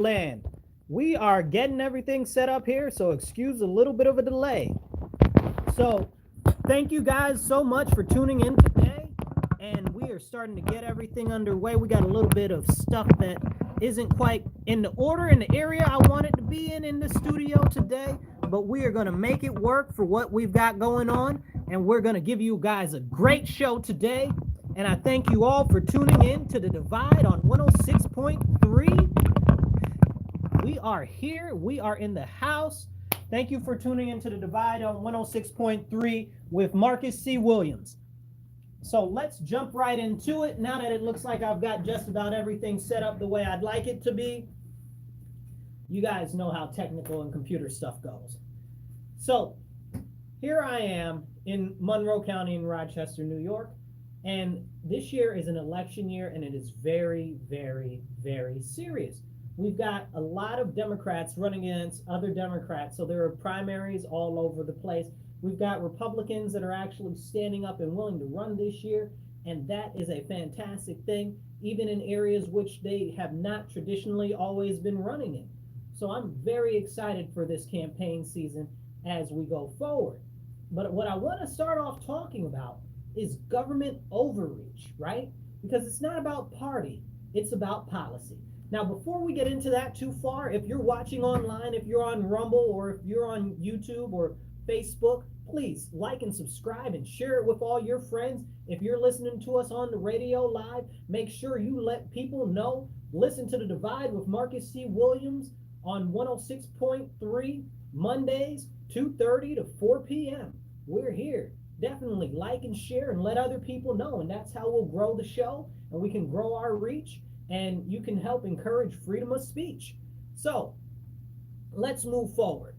land. We are getting everything set up here, so excuse a little bit of a delay. So, thank you guys so much for tuning in today, and we are starting to get everything underway. We got a little bit of stuff that isn't quite in the order in the area I want it to be in the studio today, but we are going to make it work for what we've got going on, and we're going to give you guys a great show today. And I thank you all for tuning in to The Divide on 106.3. We are here. We are in the house. Thank you for tuning into The Divide on 106.3 with Marcus C. Williams. So let's jump right into it. Now that it looks like I've got just about everything set up the way I'd like it to be. You guys know how technical and computer stuff goes. So here I am in Monroe County in Rochester, New York. And this year is an election year, and it is very, very, very serious. We've got a lot of Democrats running against other Democrats, so there are primaries all over the place. We've got Republicans that are actually standing up and willing to run this year, and that is a fantastic thing, even in areas which they have not traditionally always been running in. So I'm very excited for this campaign season as we go forward. But what I want to start off talking about is government overreach, right? Because it's not about party, it's about policy. Now, before we get into that too far, if you're watching online, if you're on Rumble, or if you're on YouTube or Facebook, please like and subscribe and share it with all your friends. If you're listening to us on the radio live, make sure you let people know. Listen to The Divide with Marcus C. Williams on 106.3 Mondays, 2:30 to 4 p.m. We're here. Definitely like and share and let other people know, and that's how we'll grow the show, and we can grow our reach, and you can help encourage freedom of speech. So let's move forward.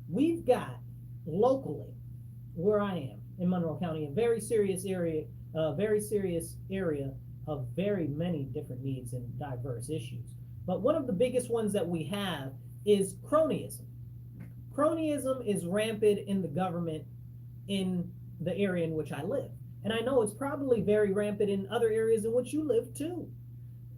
We've got locally, where I am in Monroe County, a very serious area of very many different needs and diverse issues. But one of the biggest ones that we have is cronyism. Cronyism is rampant in the government in the area in which I live. And I know it's probably very rampant in other areas in which you live too.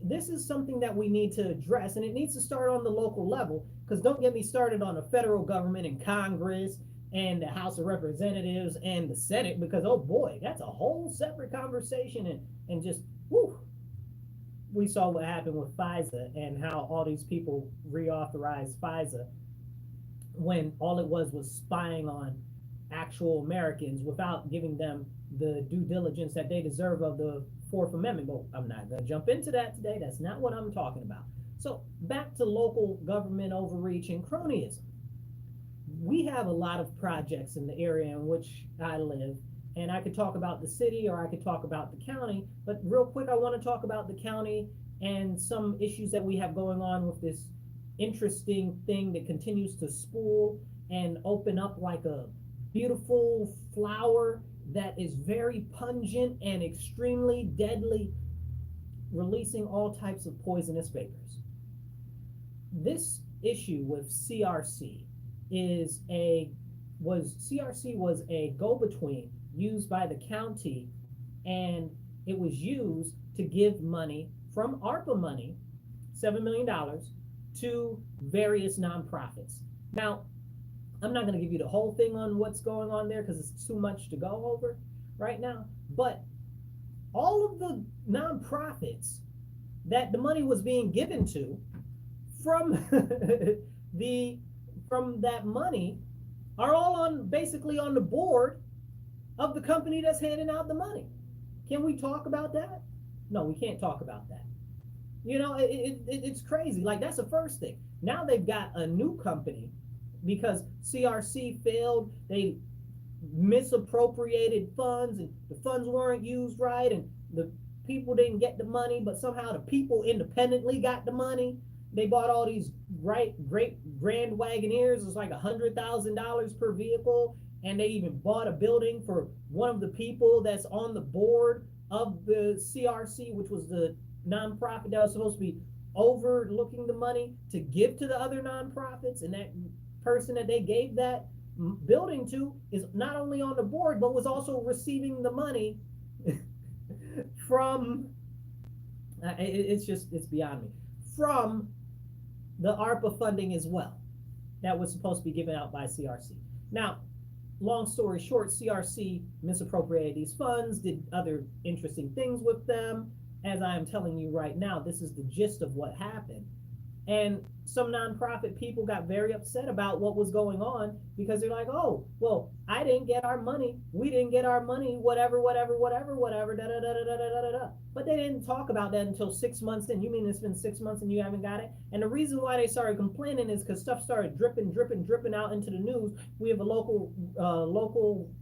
This is something that we need to address, and it needs to start on the local level, because don't get me started on the federal government and Congress and the House of Representatives and the Senate, because oh boy, that's a whole separate conversation, and just whew. We saw what happened with FISA and how all these people reauthorized FISA when all it was spying on actual Americans without giving them the due diligence that they deserve of the Fourth Amendment. But I'm not going to jump into that today. That's not what I'm talking about. So back to local government overreach and cronyism. We have a lot of projects in the area in which I live, and I could talk about the city or I could talk about the county, but real quick, I want to talk about the county and some issues that we have going on with this interesting thing that continues to spool and open up like a beautiful flower that is very pungent and extremely deadly, releasing all types of poisonous vapors. This issue with CRC was a go-between used by the county, and it was used to give money from ARPA money, $7 million, to various nonprofits. Now, I'm not going to give you the whole thing on what's going on there because it's too much to go over right now, but all of the nonprofits that the money was being given to from from that money are all basically on the board of the company that's handing out the money. Can we talk about that? No, we can't talk about that. You know, it's crazy. Like, that's the first thing. Now they've got a new company because CRC failed. They misappropriated funds, and the funds weren't used right, and the people didn't get the money, but somehow the people independently got the money. They bought all these great Grand Wagoneers. It's like $100,000 per vehicle, and they even bought a building for one of the people that's on the board of the CRC, which was the nonprofit that was supposed to be overlooking the money to give to the other nonprofits. And that person that they gave that building to is not only on the board, but was also receiving the money from, it's beyond me, from the ARPA funding as well that was supposed to be given out by CRC. Now, long story short, CRC misappropriated these funds, did other interesting things with them. As I am telling you right now, this is the gist of what happened. And some nonprofit people got very upset about what was going on because they're like, oh, well, I didn't get our money. We didn't get our money, whatever, da da da da da da da. But they didn't talk about that until 6 months in. You mean it's been 6 months and you haven't got it? And the reason why they started complaining is because stuff started dripping out into the news. We have a local,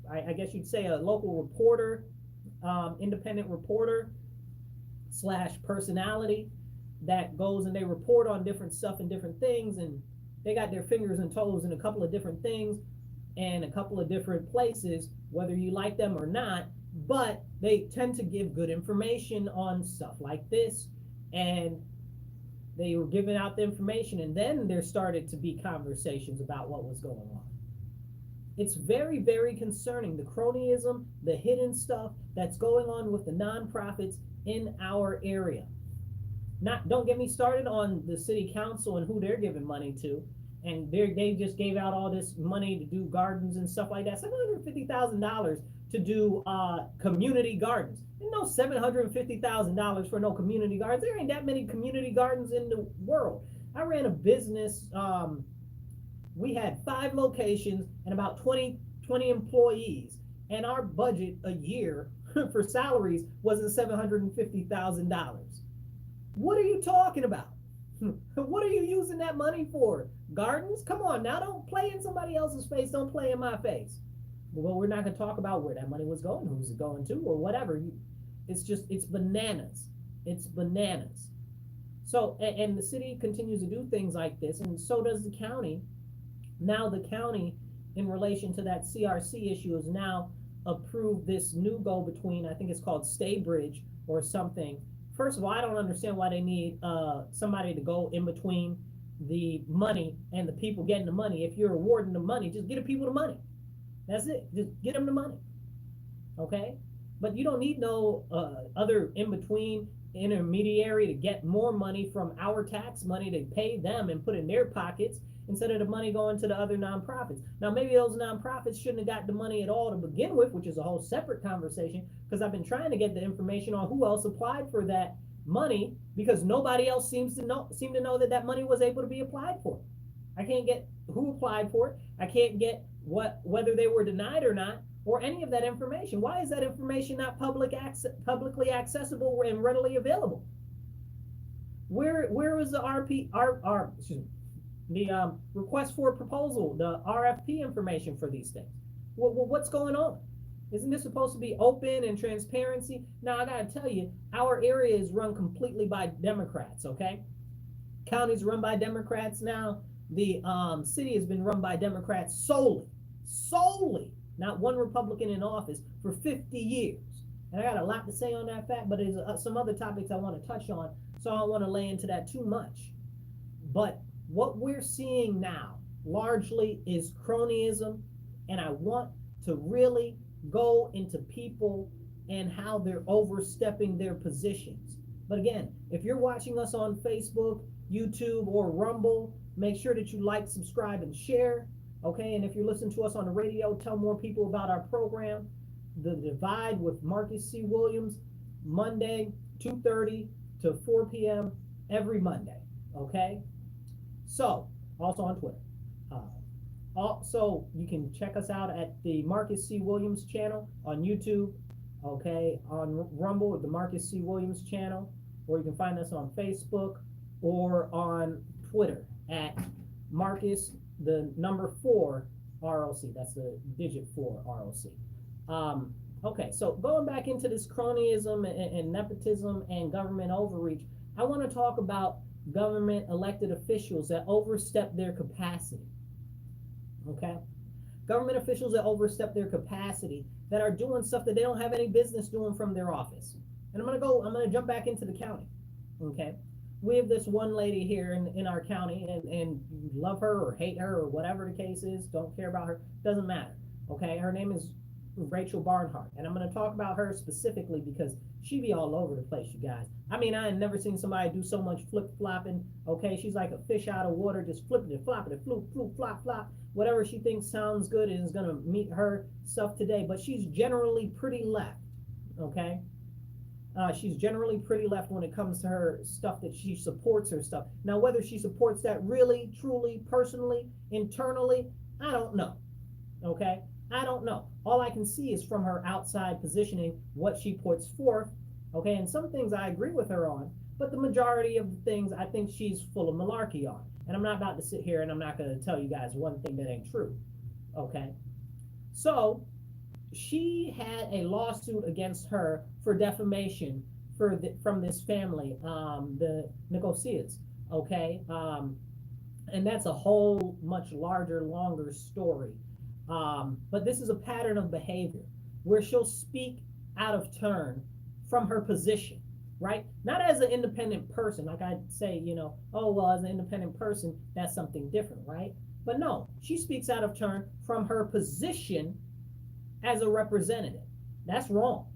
I guess you'd say a local reporter, independent reporter / personality that goes and they report on different stuff and different things, and they got their fingers and toes in a couple of different things and a couple of different places, whether you like them or not, but they tend to give good information on stuff like this, and they were giving out the information, and then there started to be conversations about what was going on. It's very, very concerning, the cronyism, the hidden stuff that's going on with the nonprofits in our area. Don't get me started on the city council and who they're giving money to, and they just gave out all this money to do gardens and stuff like that. $750,000 to do community gardens. And no $750,000 for no community gardens. There ain't that many community gardens in the world. I ran a business. We had 5 locations and about 20 employees, and our budget a year for salaries wasn't $750,000. What are you talking about? What are you using that money for? Gardens? Come on now, don't play in somebody else's face. Don't play in my face. Well, we're not going to talk about where that money was going, who's it going to, or whatever. It's bananas. It's bananas. So, and the city continues to do things like this, and so does the county. Now the county, in relation to that CRC issue, has now approved this new go-between, I think it's called Staybridge or something. First of all, I don't understand why they need somebody to go in between the money and the people getting the money. If you're awarding the money, just get the people the money. That's it. Just get them the money. Okay? But you don't need no other in-between intermediary to get more money from our tax money to pay them and put in their pockets instead of the money going to the other nonprofits. Now, maybe those nonprofits shouldn't have got the money at all to begin with, which is a whole separate conversation, because I've been trying to get the information on who else applied for that money, because nobody else seems to know that money was able to be applied for. I can't get who applied for it. I can't get whether they were denied or not, or any of that information. Why is that information not publicly accessible and readily available? Where is the the request for proposal, the RFP information for these things? What's going on? Isn't this supposed to be open and transparency? Now, I gotta tell you, our area is run completely by Democrats, okay? County's run by Democrats now. The city has been run by Democrats solely, not one Republican in office for 50 years. And I got a lot to say on that fact, but there's some other topics I want to touch on, so I don't want to lay into that too much. But what we're seeing now largely is cronyism, and I want to really go into people and how they're overstepping their positions. But again, if you're watching us on Facebook, YouTube, or Rumble, make sure that you like, subscribe, and share. Okay, and if you're listening to us on the radio, tell more people about our program, The Divide with Marcus C. Williams, Monday, 2:30 to 4 p.m. every Monday. Okay, so also on Twitter. Also, you can check us out at the Marcus C. Williams channel on YouTube. Okay, on Rumble with the Marcus C. Williams channel, or you can find us on Facebook or on Twitter at Marcus, the number 4 ROC. That's the digit 4 ROC. Okay, so going back into this cronyism and nepotism and government overreach, I want to talk about government elected officials that overstep their capacity. Okay, government officials that overstep their capacity, that are doing stuff that they don't have any business doing from their office. And I'm gonna jump back into the county. Okay, we have this one lady here in our county, and you love her or hate her or whatever the case is, don't care about her, doesn't matter. Okay, her name is Rachel Barnhart, and I'm going to talk about her specifically because She be all over the place, you guys. I mean, I ain't never seen somebody do so much flip-flopping, okay? She's like a fish out of water, just flipping it, flopping it, floop, floop, flop, flop. Whatever she thinks sounds good and is going to meet her stuff today. But she's generally pretty left, okay? She's generally pretty left when it comes to her stuff that she supports her stuff. Now, whether she supports that really, truly, personally, internally, I don't know, okay? I don't know. All I can see is from her outside positioning, what she puts forth, okay? And some things I agree with her on, but the majority of the things I think she's full of malarkey on. And I'm not about to sit here and I'm not going to tell you guys one thing that ain't true, okay? So she had a lawsuit against her for defamation from this family, the Nicosias, okay? And that's a whole much larger, longer story. But this is a pattern of behavior where she'll speak out of turn from her position, right? Not as an independent person, like I'd say, you know, oh, well, as an independent person, that's something different, right? But no, she speaks out of turn from her position as a representative. That's wrong.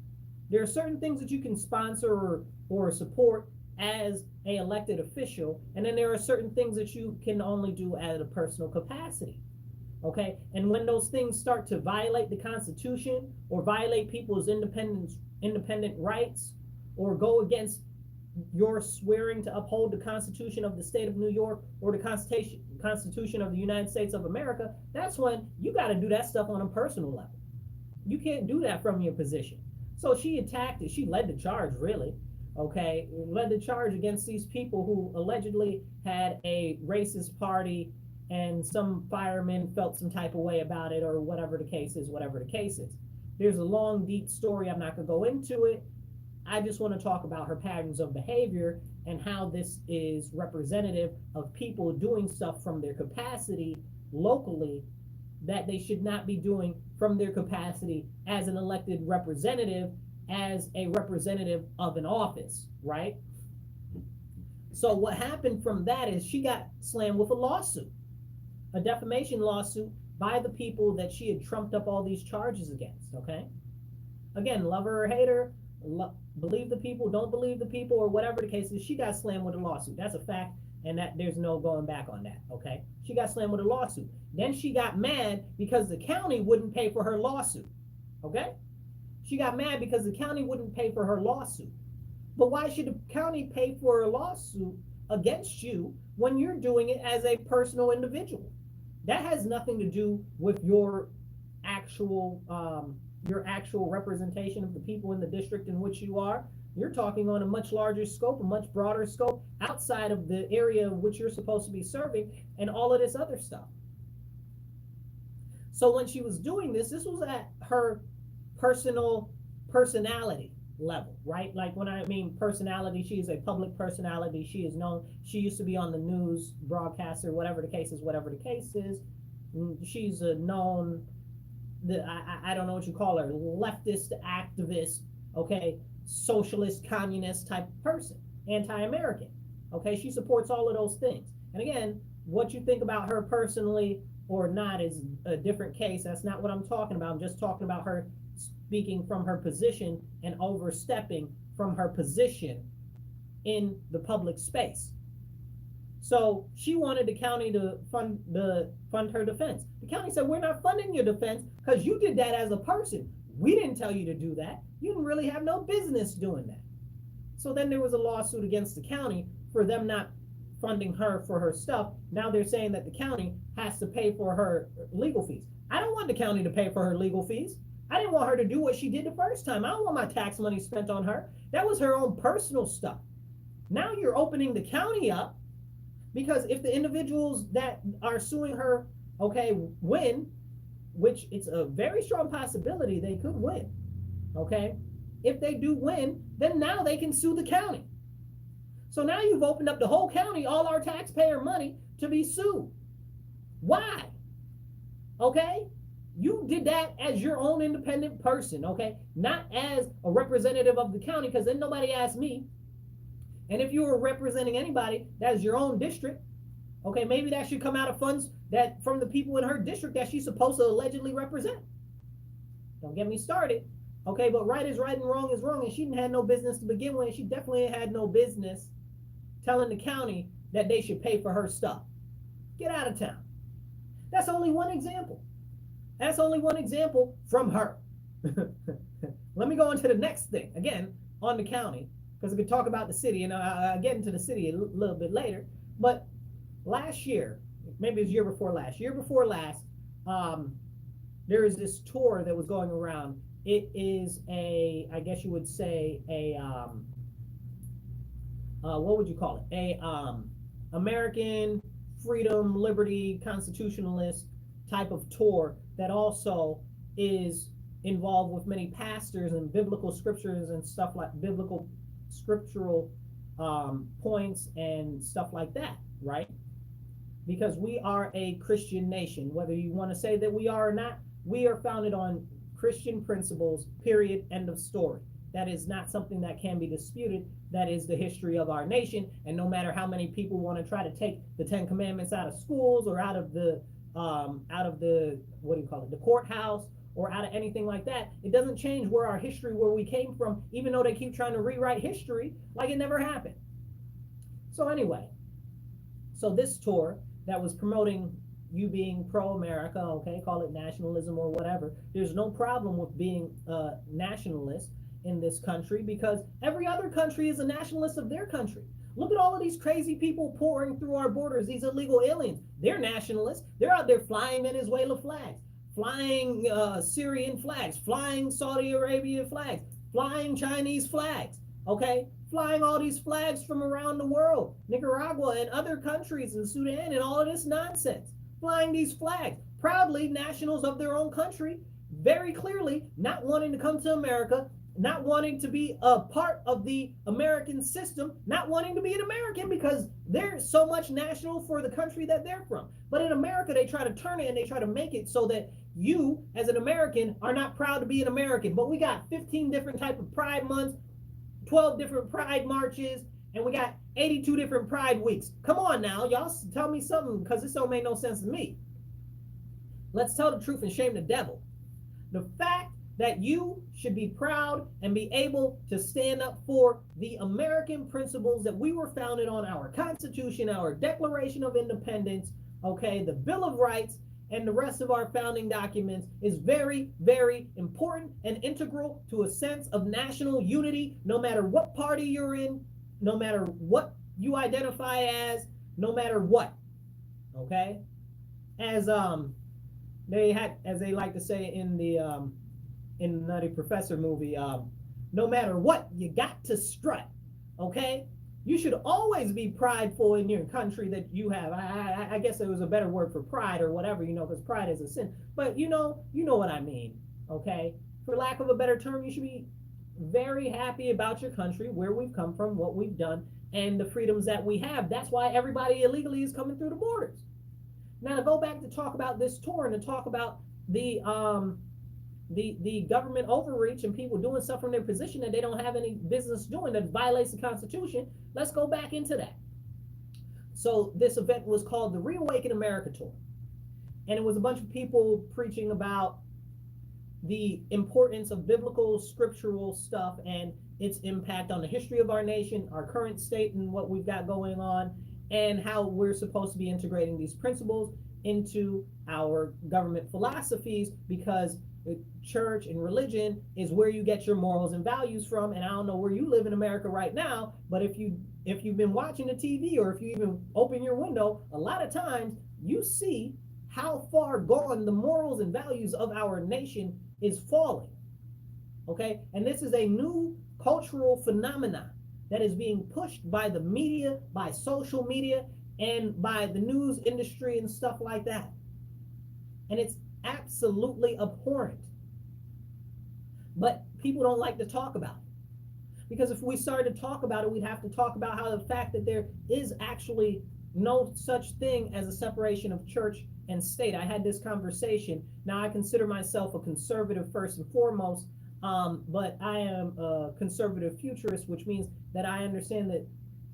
There are certain things that you can sponsor or support as an elected official, and then there are certain things that you can only do at a personal capacity. Okay, and when those things start to violate the Constitution or violate people's independent rights or go against your swearing to uphold the Constitution of the state of New York or the Constitution of the United States of America, that's when you got to do that stuff on a personal level. You can't do that from your position. So she attacked it. She led the charge, really. Okay, led the charge against these people who allegedly had a racist party and some firemen felt some type of way about it, or whatever the case is, There's a long, deep story. I'm not going to go into it. I just want to talk about her patterns of behavior and how this is representative of people doing stuff from their capacity locally that they should not be doing from their capacity as an elected representative, as a representative of an office, right? So what happened from that is she got slammed with a lawsuit. A defamation lawsuit by the people that she had trumped up all these charges against, okay? Again, love her or hate her, believe the people, don't believe the people, or whatever the case is, she got slammed with a lawsuit. That's a fact, and that there's no going back on that, okay? She got slammed with a lawsuit. Then she got mad because the county wouldn't pay for her lawsuit, okay? She got mad because the county wouldn't pay for her lawsuit. But why should the county pay for a lawsuit against you when you're doing it as a personal individual? That has nothing to do with your actual representation of the people in the district in which you are. You're talking on a much larger scope, a much broader scope outside of the area of which you're supposed to be serving and all of this other stuff. So when she was doing this was at her personality level, right? Like when I mean personality, she is a public personality. She is known. She used to be on the news broadcaster, whatever the case is. She's a known, I don't know what you call her, leftist activist, okay, socialist, communist type person, anti-American, okay? She supports all of those things. And again, what you think about her personally or not is a different case. That's not what I'm talking about. I'm just talking about her speaking from her position and overstepping from her position in the public space. So she wanted the county to fund her defense. The county said, we're not funding your defense because you did that as a person. We didn't tell you to do that. You didn't really have no business doing that. So then there was a lawsuit against the county for them not funding her for her stuff. Now they're saying that the county has to pay for her legal fees. I don't want the county to pay for her legal fees. I didn't want her to do what she did the first time. I don't want my tax money spent on her. That was her own personal stuff. Now you're opening the county up because if the individuals that are suing her, okay, win, which it's a very strong possibility they could win, okay? If they do win, then now they can sue the county. So now you've opened up the whole county, all our taxpayer money, to be sued. Why? Okay? You did that as your own independent person, okay? Not as a representative of the county, because then nobody asked me. And if you were representing anybody, that's your own district, okay? Maybe that should come out of funds that from the people in her district that she's supposed to allegedly represent. Don't get me started, Okay, but right is right and wrong is wrong, and she didn't have no business to begin with. She definitely had no business telling the county that they should pay for her stuff. Get out of town. That's only one example. That's only one example from her. Let me go into the next thing. Again, on the county, because we could talk about the city, and I'll get into the city a little bit later. But last year, maybe it was year before last, there is this tour that was going around. It is I guess you would say what would you call it? American freedom, liberty, constitutionalist type of tour that also is involved with many pastors and biblical scriptures and stuff like biblical scriptural points and stuff like that, right? Because we are a Christian nation. Whether you want to say that we are or not, we are founded on Christian principles, period, end of story. That is not something that can be disputed. That is the history of our nation. And no matter how many people want to try to take the 10 Commandments out of schools or out of the what do you call it, the courthouse, or out of anything like that, it doesn't change where our history, where we came from, even though they keep trying to rewrite history like it never happened. So anyway, so this tour that was promoting you being pro-America, okay, call it nationalism or whatever. There's no problem with being a nationalist in this country, because every other country is a nationalist of their country. Look at all of these crazy people pouring through our borders, these illegal aliens. They're nationalists. They're out there flying Venezuela flags, flying Syrian flags, flying Saudi Arabia flags, flying Chinese flags, okay? Flying all these flags from around the world, Nicaragua and other countries in Sudan and all of this nonsense. Flying these flags, proudly nationals of their own country, very clearly not wanting to come to America, not wanting to be a part of the American system, not wanting to be an American because they're so much national for the country that they're from. But in America, they try to turn it and they try to make it so that you, as an American, are not proud to be an American. But we got 15 different types of Pride months, 12 different Pride marches, and we got 82 different Pride weeks. Come on now, y'all tell me something, because this don't make no sense to me. Let's tell the truth and shame the devil. The fact that you should be proud and be able to stand up for the American principles that we were founded on, our Constitution, our Declaration of Independence, okay, the Bill of Rights, and the rest of our founding documents is very, very important and integral to a sense of national unity, no matter what party you're in, no matter what you identify as, no matter what, okay? As they like to say in the Nutty Professor movie, no matter what, you got to strut, okay? You should always be prideful in your country that you have. I guess there was a better word for pride or whatever, because pride is a sin. But you know what I mean, okay? For lack of a better term, you should be very happy about your country, where we've come from, what we've done, and the freedoms that we have. That's why everybody illegally is coming through the borders. Now, to go back to talk about this tour and to talk about the government overreach and people doing stuff from their position that they don't have any business doing, that violates the Constitution, let's go back into that. So this event was called the Reawaken America Tour. And it was a bunch of people preaching about the importance of biblical scriptural stuff and its impact on the history of our nation, our current state and what we've got going on, and how we're supposed to be integrating these principles into our government philosophies, because the church and religion is where you get your morals and values from. And I don't know where you live in America right now, but if you've been watching the TV, or if you even open your window, a lot of times you see how far gone the morals and values of our nation is falling. Okay, and this is a new cultural phenomenon that is being pushed by the media, by social media, and by the news industry and stuff like that. And it's absolutely abhorrent. But people don't like to talk about it. Because if we started to talk about it, we'd have to talk about how the fact that there is actually no such thing as a separation of church and state. I had this conversation. Now, I consider myself a conservative first and foremost, but I am a conservative futurist, which means that I understand that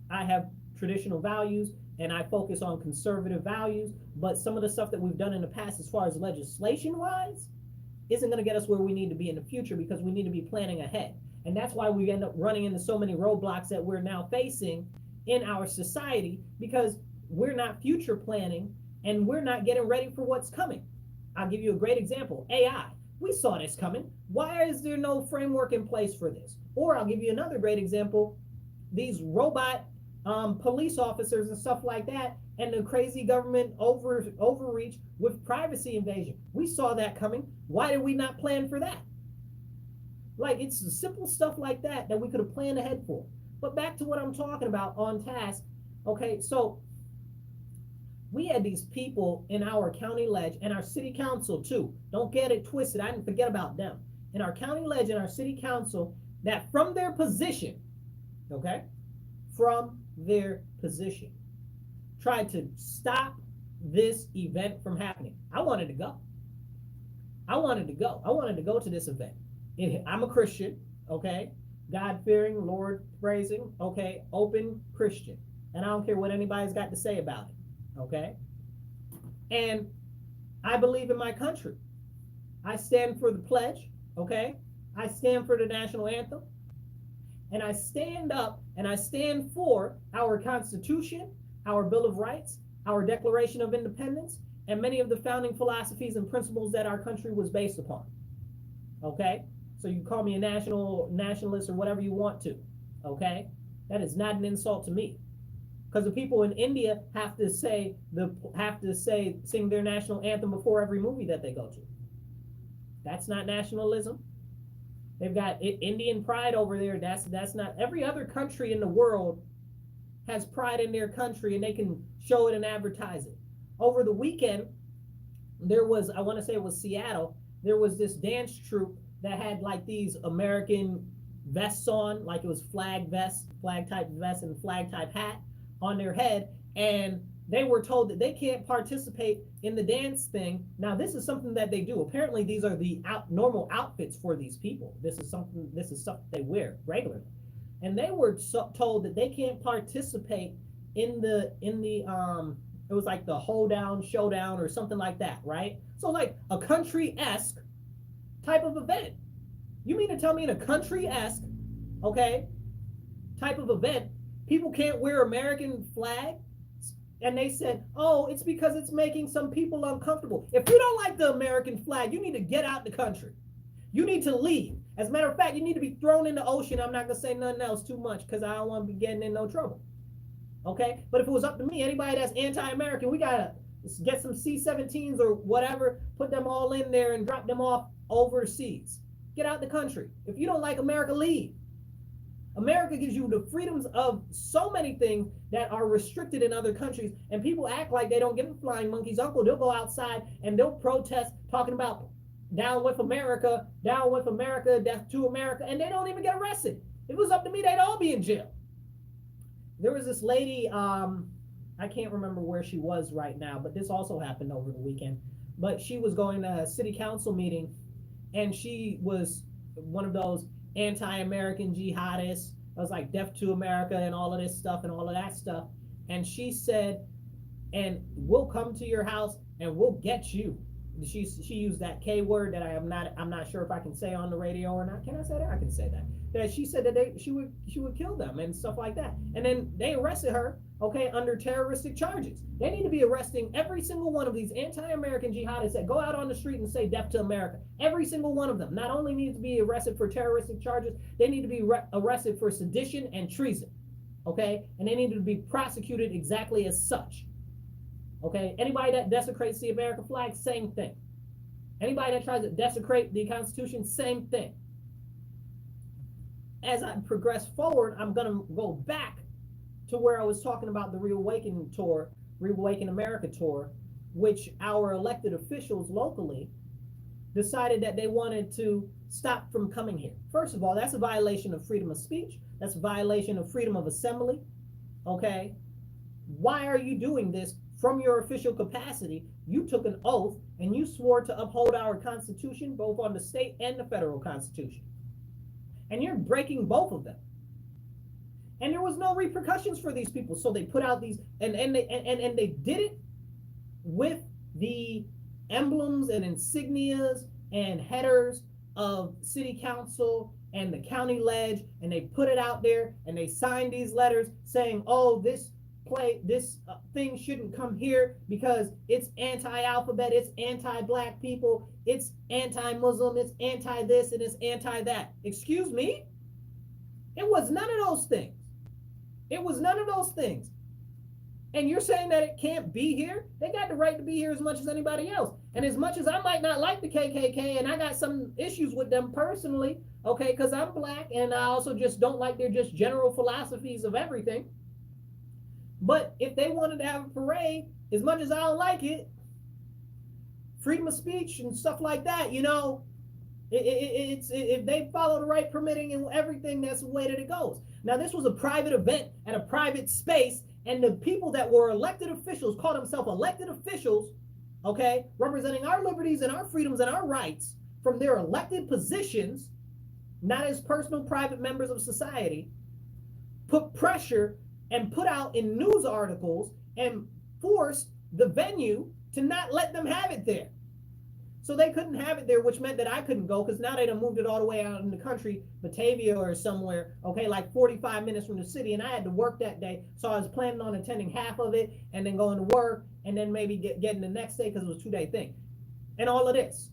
I have traditional values and I focus on conservative values, but some of the stuff that we've done in the past as far as legislation-wise isn't going to get us where we need to be in the future, because we need to be planning ahead. And that's why we end up running into so many roadblocks that we're now facing in our society, because we're not future planning and we're not getting ready for what's coming. I'll give you a great example. AI. We saw this coming. Why is there no framework in place for this? Or I'll give you another great example. These robot police officers and stuff like that, and the crazy government overreach with privacy invasion. We saw that coming. Why did we not plan for that? Like, it's simple stuff like that that we could have planned ahead for. But back to what I'm talking about on task. Okay, so we had these people in our county ledge and our city council too. Don't get it twisted. I didn't forget about them. In our county ledge and our city council, that from their position, okay, from their position, tried to stop this event from happening. I wanted to go. I wanted to go to this event. I'm a Christian, okay, God-fearing, Lord-praising, okay, open Christian. And I don't care what anybody's got to say about it, okay? And I believe in my country. I stand for the pledge, okay? I stand for the national anthem. And I stand up and I stand for our Constitution, our Bill of Rights, our Declaration of Independence, and many of the founding philosophies and principles that our country was based upon, okay? So you call me a nationalist or whatever you want to, okay? That is not an insult to me. Because the people in India have to sing their national anthem before every movie that they go to. That's not nationalism. They've got Indian pride over there. That's not. Every other country in the world has pride in their country, and they can show it and advertise it. Over the weekend, there was, I want to say it was Seattle, there was this dance troupe that had like these American vests on, like it was flag type vest and flag type hat on their head, and they were told that they can't participate in the dance thing. Now, this is something that they do. Apparently, these are the normal outfits for these people. This is something they wear regularly, and they were told that they can't participate in the it was like the hoedown, showdown, or something like that, right? So like a country-esque type of event. You mean to tell me in a country-esque, okay, type of event, people can't wear American flag? And they said, oh, it's because it's making some people uncomfortable. If you don't like the American flag, you need to get out the country. You need to leave. As a matter of fact, you need to be thrown in the ocean. I'm not going to say nothing else too much because I don't want to be getting in no trouble. Okay? But if it was up to me, anybody that's anti-American, we got to get some C-17s or whatever, put them all in there and drop them off overseas. Get out the country. If you don't like America, leave. America gives you the freedoms of so many things that are restricted in other countries, and people act like they don't give a flying monkey's uncle. They'll go outside and they'll protest talking about down with America, death to America, and they don't even get arrested. If it was up to me, they'd all be in jail. There was this lady, I can't remember where she was right now, but this also happened over the weekend. But she was going to a city council meeting, and she was one of those anti-American jihadists. I was like death to America and all of this stuff and all of that stuff. And she said, and we'll come to your house and we'll get you. She used that K word that I'm not sure if I can say on the radio or not. Can I say that? I can say that. That she said that she would kill them and stuff like that. And then they arrested her, okay, under terroristic charges. They need to be arresting every single one of these anti-American jihadists that go out on the street and say death to America. Every single one of them not only needs to be arrested for terroristic charges, they need to be arrested for sedition and treason, okay? And they need to be prosecuted exactly as such, okay? Anybody that desecrates the American flag, same thing. Anybody that tries to desecrate the Constitution, same thing. As I progress forward, I'm going to go back to where I was talking about the Reawaken tour, Reawaken America tour, which our elected officials locally decided that they wanted to stop from coming here. First of all, that's a violation of freedom of speech. That's a violation of freedom of assembly, okay? Why are you doing this from your official capacity? You took an oath and you swore to uphold our Constitution, both on the state and the federal Constitution. And you're breaking both of them. And there was no repercussions for these people. So they put out these, and they did it with the emblems and insignias and headers of city council and the county ledge, and they put it out there, and they sign these letters saying, oh, this thing shouldn't come here because it's anti-alphabet, it's anti-black people, it's anti-Muslim, it's anti-this, and it's anti-that. Excuse me? It was none of those things. It was none of those things. And you're saying that it can't be here? They got the right to be here as much as anybody else. And as much as I might not like the KKK, and I got some issues with them personally, okay, because I'm black, and I also just don't like their just general philosophies of everything. But if they wanted to have a parade, as much as I don't like it, freedom of speech and stuff like that, you know, if they follow the right permitting and everything, that's the way that it goes. Now, this was a private event at a private space, and the people that were elected officials, call themselves elected officials, okay, representing our liberties and our freedoms and our rights from their elected positions, not as personal private members of society, put pressure and put out in news articles and forced the venue to not let them have it there. So they couldn't have it there, which meant that I couldn't go, because now they done moved it all the way out in the country, Batavia or somewhere, okay, like 45 minutes from the city, and I had to work that day, so I was planning on attending half of it and then going to work and then maybe getting the next day because it was a 2-day thing and all of this.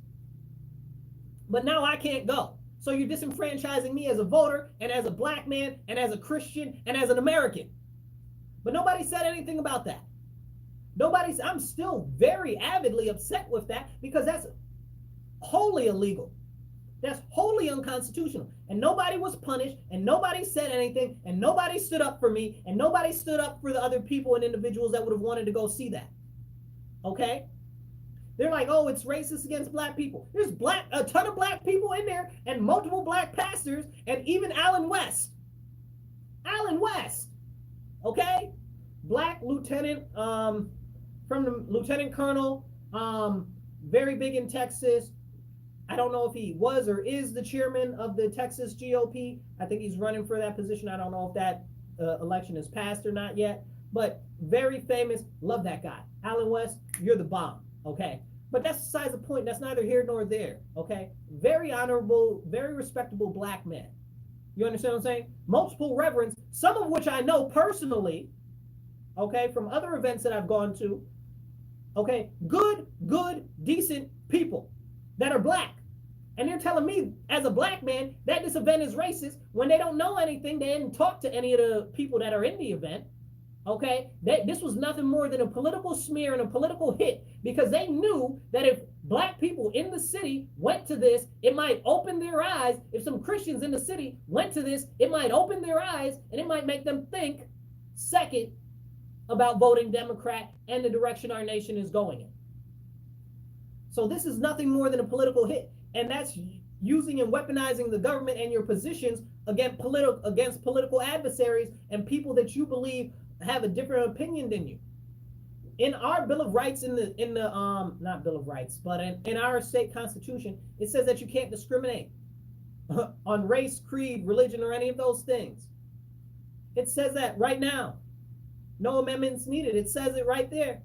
But now I can't go. So you're disenfranchising me as a voter and as a black man and as a Christian and as an American. But nobody said anything about that. I'm still very avidly upset with that, because that's wholly illegal. That's wholly unconstitutional. And nobody was punished, and nobody said anything, and nobody stood up for me, and nobody stood up for the other people and individuals that would have wanted to go see that. Okay? They're like, oh, it's racist against black people. There's a ton of black people in there, and multiple black pastors, and even Alan West. Okay? Black lieutenant, from the lieutenant colonel, very big in Texas. I don't know if he was or is the chairman of the Texas GOP. I think he's running for that position. I don't know if that election is passed or not yet, but very famous. Love that guy. Alan West, you're the bomb, okay? But that's besides the point. That's neither here nor there, okay? Very honorable, very respectable black man. You understand what I'm saying? Multiple reverends, some of which I know personally, okay, from other events that I've gone to, okay, good, decent people that are black. And they're telling me as a black man that this event is racist when they don't know anything. They didn't talk to any of the people that are in the event, okay? This was nothing more than a political smear and a political hit, because they knew that if black people in the city went to this, it might open their eyes. If some Christians in the city went to this, it might open their eyes, and it might make them think second about voting Democrat and the direction our nation is going in. So this is nothing more than a political hit, and that's using and weaponizing the government and your positions against political adversaries and people that you believe have a different opinion than you. In our Bill of Rights, not Bill of Rights, but in our state constitution, it says that you can't discriminate on race, creed, religion, or any of those things. It says that right now. No amendments needed. It says it right there.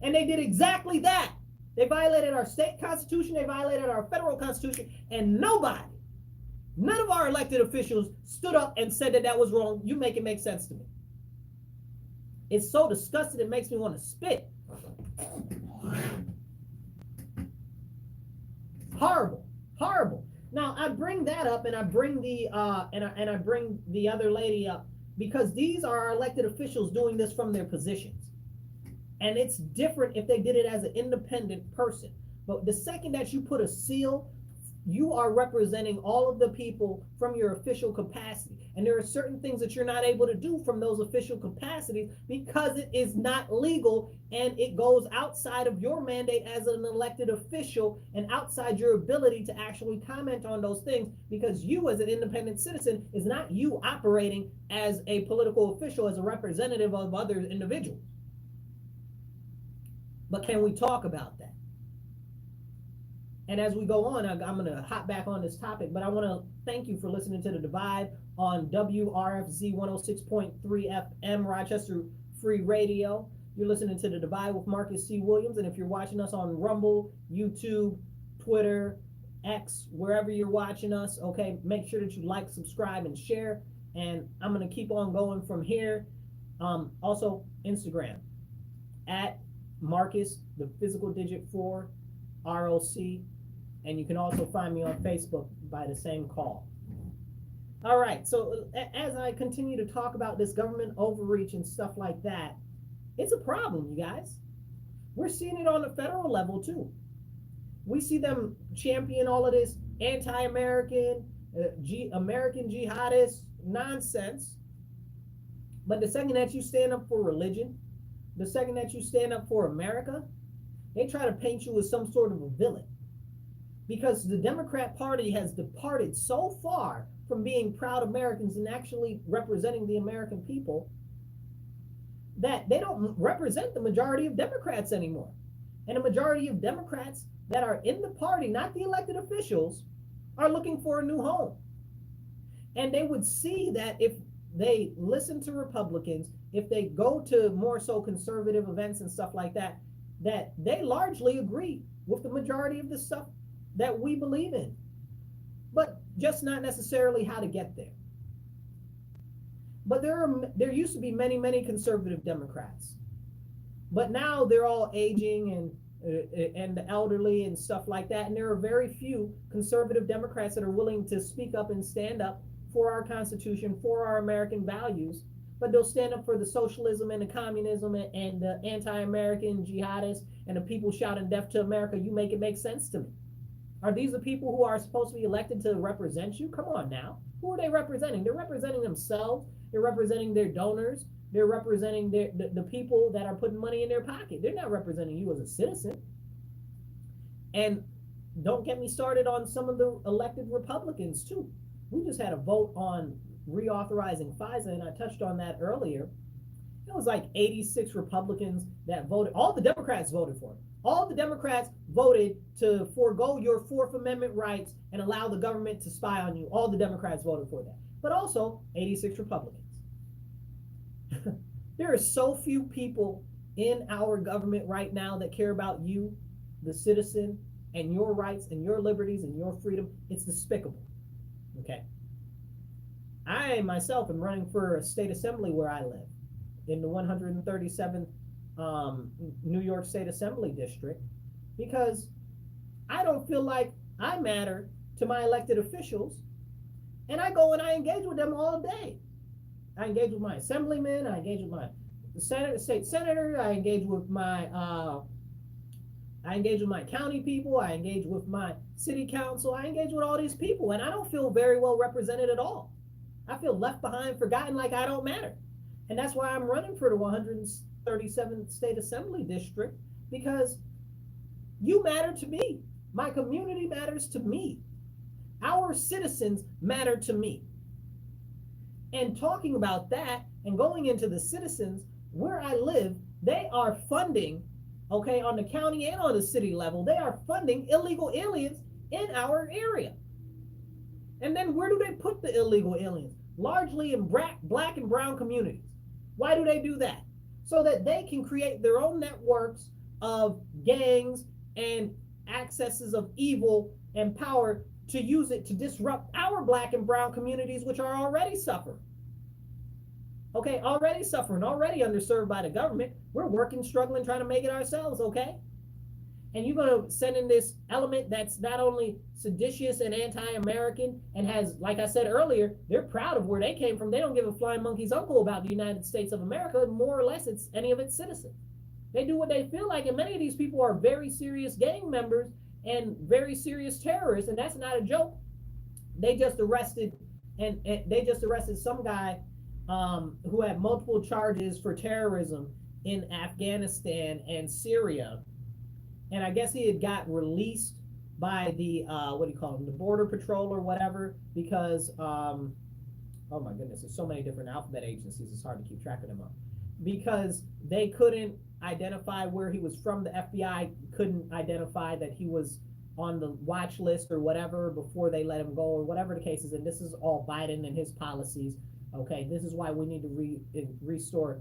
And they did exactly that. They violated our state constitution. They violated our federal constitution. And none of our elected officials stood up and said that that was wrong. You make it make sense to me. It's so disgusting, it makes me want to spit. Horrible. Now I bring that up, and I bring the I bring the other lady up, because these are our elected officials doing this from their positions. And it's different if they did it as an independent person. But the second that you put a seal, you are representing all of the people from your official capacity. And there are certain things that you're not able to do from those official capacities because it is not legal, and it goes outside of your mandate as an elected official and outside your ability to actually comment on those things, because you as an independent citizen is not you operating as a political official, as a representative of other individuals. But can we talk about that? And as we go on, I'm going to hop back on this topic, but I want to thank you for listening to The Divide on WRFZ 106.3 FM, Rochester Free Radio. You're listening to The Divide with Marcus C. Williams, and if you're watching us on Rumble, YouTube, Twitter, X, wherever you're watching us. Okay, make sure that you like, subscribe, and share. And I'm going to keep on going from here. Also, Instagram, at Marcus, the physical digit 4, ROC. And you can also find me on Facebook by the same call. All right, so as I continue to talk about this government overreach and stuff like that, it's a problem, you guys. We're seeing it on the federal level too. We see them champion all of this anti-American, American jihadist nonsense. But the second that you stand up for religion, the second that you stand up for America, they try to paint you as some sort of a villain. Because the Democrat Party has departed so far from being proud Americans and actually representing the American people that they don't represent the majority of Democrats anymore. And the majority of Democrats that are in the party, not the elected officials, are looking for a new home. And they would see that if they listen to Republicans, if they go to more so conservative events and stuff like that, that they largely agree with the majority of the stuff that we believe in, but just not necessarily how to get there. But there used to be many conservative Democrats, but now they're all aging and the elderly and stuff like that, and there are very few conservative Democrats that are willing to speak up and stand up for our Constitution, for our American values. But they'll stand up for the socialism and the communism and the anti-American jihadists and the people shouting death to America. You make it make sense to me. Are these the people who are supposed to be elected to represent you? Come on now. Who are they representing? They're representing themselves. They're representing their donors. They're representing the people that are putting money in their pocket. They're not representing you as a citizen. And don't get me started on some of the elected Republicans too. We just had a vote on reauthorizing FISA, and I touched on that earlier. It was like 86 Republicans that voted. All the Democrats voted for it. All the Democrats voted to forego your Fourth Amendment rights and allow the government to spy on you. All the Democrats voted for that. But also 86 Republicans. There are so few people in our government right now that care about you, the citizen, and your rights and your liberties and your freedom. It's despicable. Okay. I myself am running for a state assembly where I live in the 137th New York State Assembly District, because I don't feel like I matter to my elected officials, and I go and I engage with them all day. I engage with my assemblyman, I engage with my state senator, I engage with my county people, I engage with my city council, I engage with all these people, and I don't feel very well represented at all. I feel left behind, forgotten, like I don't matter. And that's why I'm running for the 137th State Assembly District, because you matter to me. My community matters to me. Our citizens matter to me. And talking about that and going into the citizens, where I live, they are funding, okay, on the county and on the city level, they are funding illegal aliens in our area. And then where do they put the illegal aliens? Largely in black and brown communities. Why do they do that? So that they can create their own networks of gangs and accesses of evil and power to use it to disrupt our black and brown communities, which are already suffering. Okay, already suffering, already underserved by the government. We're working, struggling, trying to make it ourselves, okay? And you're going to send in this element that's not only seditious and anti-American and has, like I said earlier, they're proud of where they came from. They don't give a flying monkey's uncle about the United States of America. More or less, it's any of its citizens. They do what they feel like, and many of these people are very serious gang members and very serious terrorists, and that's not a joke. They just arrested, some guy who had multiple charges for terrorism in Afghanistan and Syria. And I guess he had got released by the, the Border Patrol or whatever, because, oh my goodness, there's so many different alphabet agencies, it's hard to keep track of them all. Because they couldn't identify where he was from. The FBI couldn't identify that he was on the watch list or whatever before they let him go, or whatever the case is. And this is all Biden and his policies. Okay, this is why we need to restore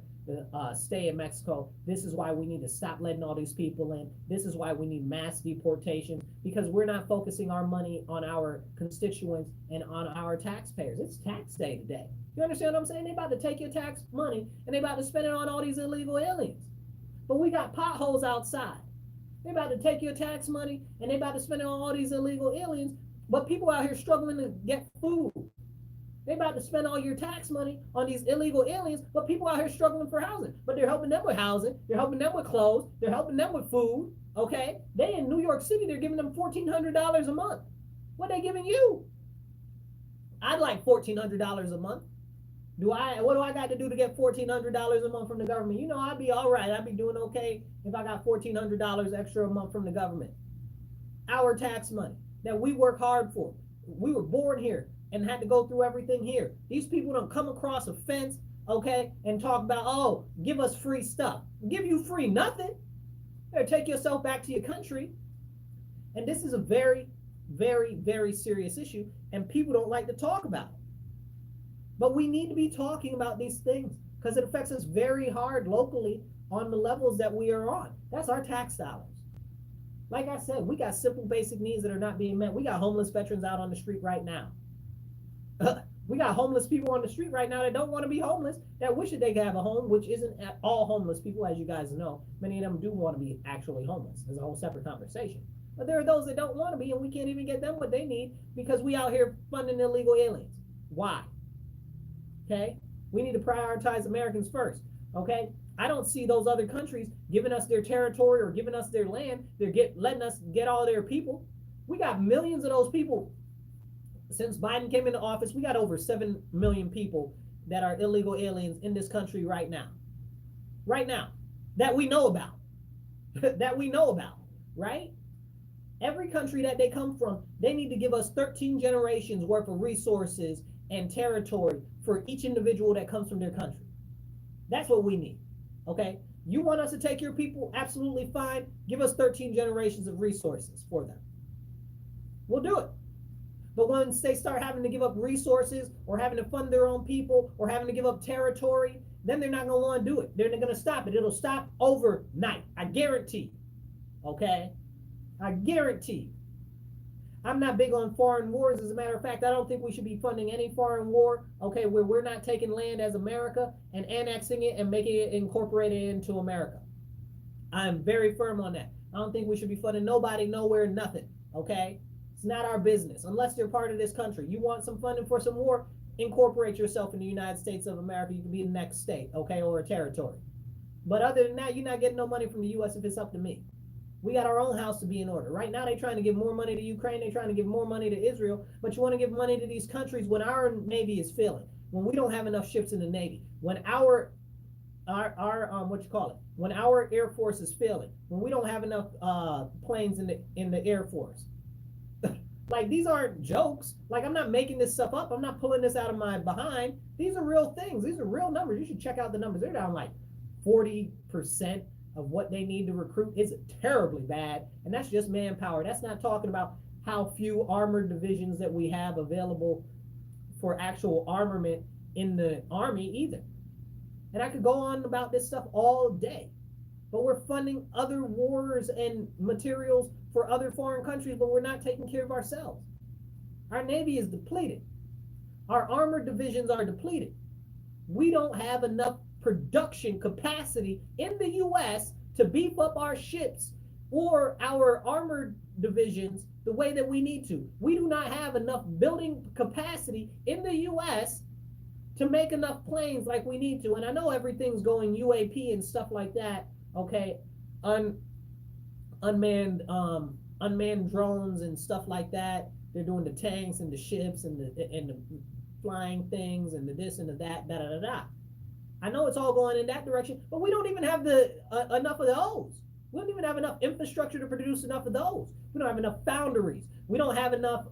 stay in Mexico. This is why we need to stop letting all these people in. This is why we need mass deportation, because we're not focusing our money on our constituents and on our taxpayers. It's tax day today. You understand what I'm saying? They about to take your tax money and they about to spend it on all these illegal aliens. But we got potholes outside. They about to take your tax money and they about to spend it on all these illegal aliens, but people out here struggling to get food. They about to spend all your tax money on these illegal aliens, but people out here struggling for housing. But they're helping them with housing. They're helping them with clothes. They're helping them with food. Okay? They in New York City, they're giving them $1,400 a month. What they giving you? I'd like $1,400 a month. What do I got to do to get $1,400 a month from the government? You know, I'd be all right. I'd be doing okay if I got $1,400 extra a month from the government. Our tax money that we work hard for. We were born here and had to go through everything here. These people don't come across a fence, okay, and talk about, oh, give us free stuff. Give you free nothing. Better take yourself back to your country. And this is a very, very, very serious issue, and people don't like to talk about it. But we need to be talking about these things because it affects us very hard locally on the levels that we are on. That's our tax dollars. Like I said, we got simple basic needs that are not being met. We got homeless veterans out on the street right now. We got homeless people on the street right now that don't want to be homeless, that wish that they could have a home, which isn't at all homeless people, as you guys know. Many of them do want to be actually homeless. There's a whole separate conversation. But there are those that don't want to be, and we can't even get them what they need because we out here funding illegal aliens. Why? Okay? We need to prioritize Americans first. Okay? I don't see those other countries giving us their territory or giving us their land. They're letting us get all their people. We got millions of those people. Since Biden came into office, we got over 7 million people that are illegal aliens in this country right now. Right now. That we know about. That we know about. Right? Every country that they come from, they need to give us 13 generations worth of resources and territory for each individual that comes from their country. That's what we need. Okay? You want us to take your people? Absolutely fine. Give us 13 generations of resources for them. We'll do it. But once they start having to give up resources or having to fund their own people or having to give up territory, then they're not going to want to do it. They're not going to stop it. It'll stop overnight. I guarantee. Okay? I guarantee. I'm not big on foreign wars. As a matter of fact, I don't think we should be funding any foreign war, okay, where we're not taking land as America and annexing it and making it incorporated into America. I'm very firm on that. I don't think we should be funding nobody, nowhere, nothing, okay? It's not our business, unless they're part of this country. You want some funding for some war, incorporate yourself in the United States of America. You can be the next state, okay, or a territory. But other than that, you're not getting no money from the U.S. if it's up to me. We got our own house to be in order. Right now, they're trying to give more money to Ukraine. They're trying to give more money to Israel. But you want to give money to these countries when our Navy is failing, when we don't have enough ships in the Navy, when our when our Air Force is failing, when we don't have enough planes in the Air Force. Like, these aren't jokes. Like, I'm not making this stuff up. I'm not pulling this out of my behind. These are real things. These are real numbers. You should check out the numbers. They're down like 40% of what they need to recruit. Is terribly bad. And that's just manpower. That's not talking about how few armored divisions that we have available for actual armament in the Army either. And I could go on about this stuff all day. But we're funding other wars and materials for other foreign countries, but we're not taking care of ourselves. Our Navy is depleted. Our armored divisions are depleted. We don't have enough production capacity in the U.S. to beef up our ships or our armored divisions the way that we need to. We do not have enough building capacity in the U.S. to make enough planes like we need to. And I know everything's going UAP and stuff like that. Okay, unmanned drones and stuff like that. They're doing the tanks and the ships and the flying things and the this and the that, da da da da. I know it's all going in that direction, but we don't even have enough of those. We don't even have enough infrastructure to produce enough of those. We don't have enough foundries. We don't have enough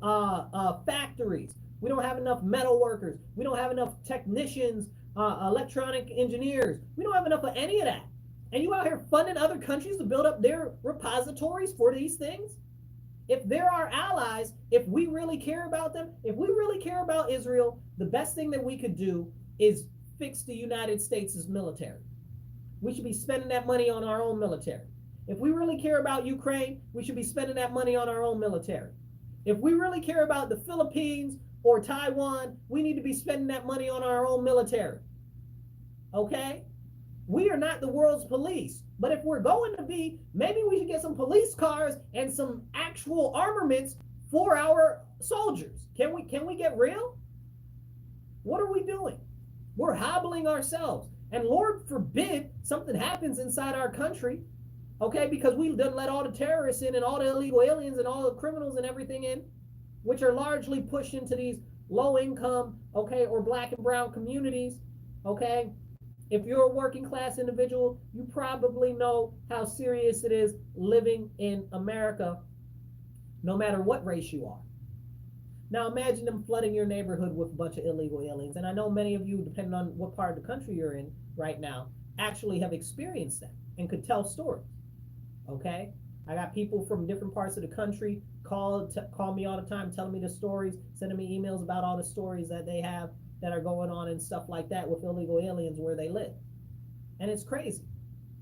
factories. We don't have enough metal workers. We don't have enough technicians, electronic engineers. We don't have enough of any of that. And you out here funding other countries to build up their repositories for these things? If they're our allies, if we really care about them, if we really care about Israel, the best thing that we could do is fix the United States' military. we should be spending that money on our own military. If we really care about Ukraine, we should be spending that money on our own military. If we really care about the Philippines or Taiwan, we need to be spending that money on our own military. Okay? We are not the world's police. But if we're going to be, maybe we should get some police cars and some actual armaments for our soldiers. Can we get real? What are we doing? We're hobbling ourselves. And Lord forbid something happens inside our country, okay, because we done let all the terrorists in and all the illegal aliens and all the criminals and everything in, which are largely pushed into these low income, okay, or black and brown communities, okay. If you're a working class individual, you probably know how serious it is living in America, no matter what race you are. Now imagine them flooding your neighborhood with a bunch of illegal aliens. And I know many of you, depending on what part of the country you're in right now, actually have experienced that and could tell stories. Okay? I got people from different parts of the country call me all the time, telling me the stories, sending me emails about all the stories that they have that are going on and stuff like that with illegal aliens where they live. And it's crazy.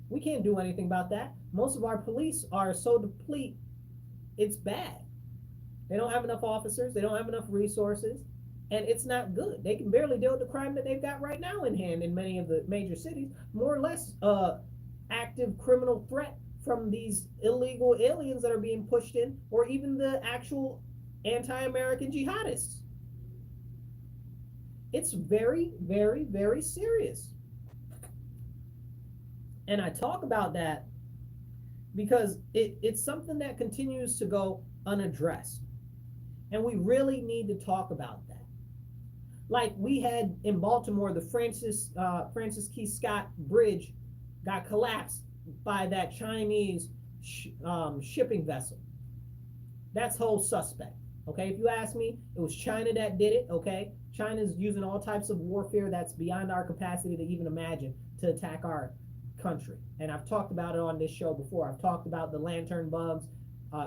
We can't do anything about that. Most of our police are so depleted, it's bad. They don't have enough officers. They don't have enough resources. And it's not good. They can barely deal with the crime that they've got right now in hand in many of the major cities. More or less active criminal threat from these illegal aliens that are being pushed in, or even the actual anti-American jihadists. It's very, very, very serious. And I talk about that because it's something that continues to go unaddressed. And we really need to talk about that. Like we had in Baltimore, the Francis Key Scott Bridge got collapsed by that Chinese shipping vessel. That's whole suspect. Okay, if you ask me, it was China that did it. Okay, China's using all types of warfare that's beyond our capacity to even imagine to attack our country. And I've talked about it on this show before. I've talked about the lantern bugs,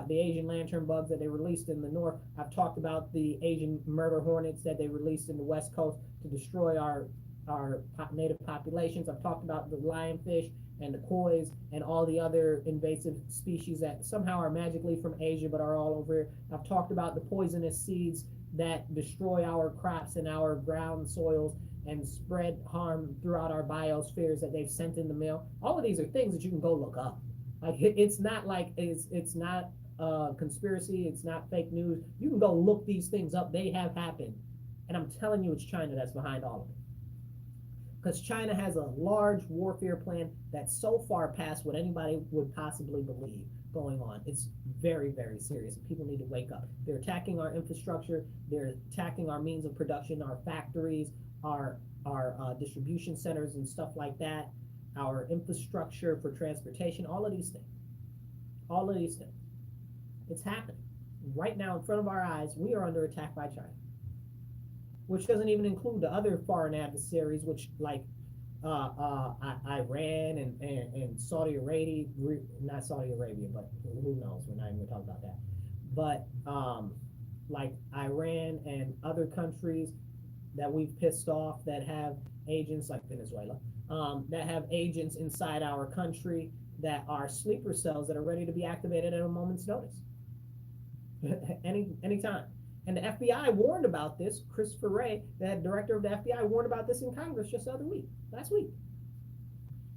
the Asian lantern bugs that they released in the north. I've talked about the Asian murder hornets that they released in the west coast to destroy our native populations. I've talked about the lionfish and the kois and all the other invasive species that somehow are magically from Asia but are all over here. I've talked about the poisonous seeds that destroy our crops and our ground soils and spread harm throughout our biospheres that they've sent in the mail. All of these are things that you can go look up. Like it's not like it's not conspiracy, it's not fake news. You can go look these things up. They have happened. And I'm telling you, it's China that's behind all of it. Because China has a large warfare plan that's so far past what anybody would possibly believe going on. It's very, very serious. People need to wake up. They're attacking our infrastructure. They're attacking our means of production, our factories, our distribution centers and stuff like that, our infrastructure for transportation, all of these things. All of these things. It's happening. Right now in front of our eyes, we are under attack by China, which doesn't even include the other foreign adversaries, which like Iran and Saudi Arabia, not Saudi Arabia, but who knows, we're not even going to talk about that. But like Iran and other countries that we've pissed off that have agents, like Venezuela, that have agents inside our country that are sleeper cells that are ready to be activated at a moment's notice. Anytime. And the FBI warned about this. Christopher Wray, the director of the FBI, warned about this in Congress just the other week, last week.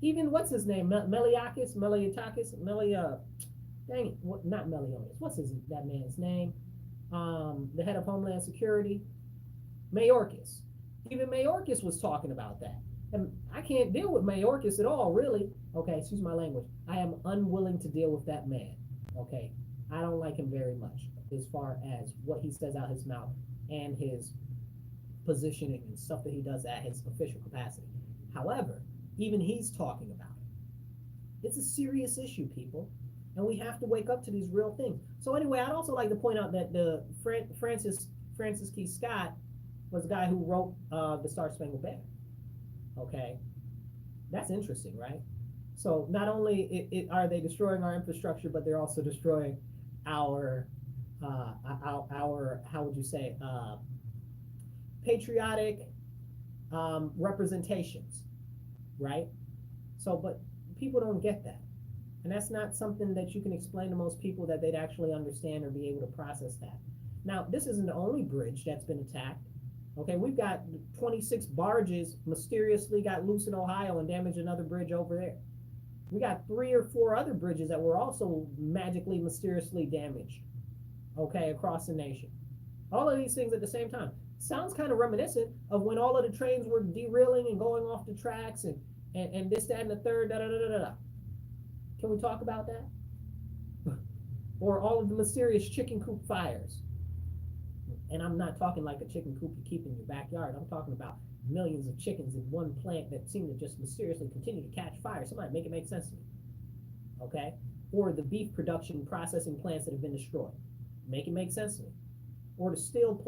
Even, what's his name? Meliakis, dang it, not Meliodas. What's that man's name? The head of Homeland Security, Mayorkas. Even Mayorkas was talking about that. And I can't deal with Mayorkas at all, really. Okay, excuse my language. I am unwilling to deal with that man. Okay, I don't like him very much as far as what he says out his mouth and his positioning and stuff that he does at his official capacity. However, even he's talking about it. It's a serious issue, people, and we have to wake up to these real things. So anyway, I'd also like to point out that the Francis Key Scott was the guy who wrote the Star Spangled Banner. Okay, that's interesting, right? So not only are they destroying our infrastructure, but they're also destroying our how would you say, patriotic representations, right? So, but people don't get that. And that's not something that you can explain to most people that they'd actually understand or be able to process that. Now, this isn't the only bridge that's been attacked. Okay, we've got 26 barges mysteriously got loose in Ohio and damaged another bridge over there. We got 3 or 4 other bridges that were also magically, mysteriously damaged, okay, across the nation. All of these things at the same time. Sounds kind of reminiscent of when all of the trains were derailing and going off the tracks and this, that, and the third, da-da-da-da-da. Can we talk about that? Or all of the mysterious chicken coop fires. And I'm not talking like a chicken coop you keep in your backyard. I'm talking about millions of chickens in one plant that seem to just mysteriously continue to catch fire. Somebody make it make sense to me. Okay? Or the beef production processing plants that have been destroyed. Make it make sense to me. Or the steel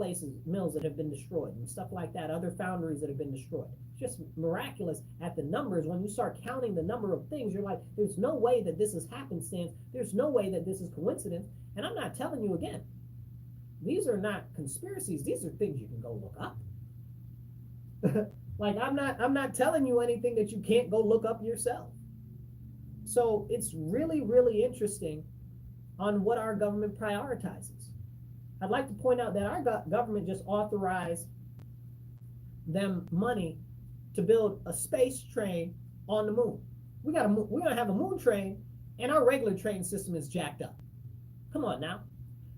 mills that have been destroyed and stuff like that, other foundries that have been destroyed. It's just miraculous at the numbers. When you start counting the number of things, you're like, there's no way that this is happenstance. There's no way that this is coincidence. And I'm not telling you again, these are not conspiracies. These are things you can go look up. Like I'm not telling you anything that you can't go look up yourself. So it's really, really interesting on what our government prioritizes. I'd like to point out that our government just authorized them money to build a space train on the moon. We're gonna have a moon train, and our regular train system is jacked up. Come on now.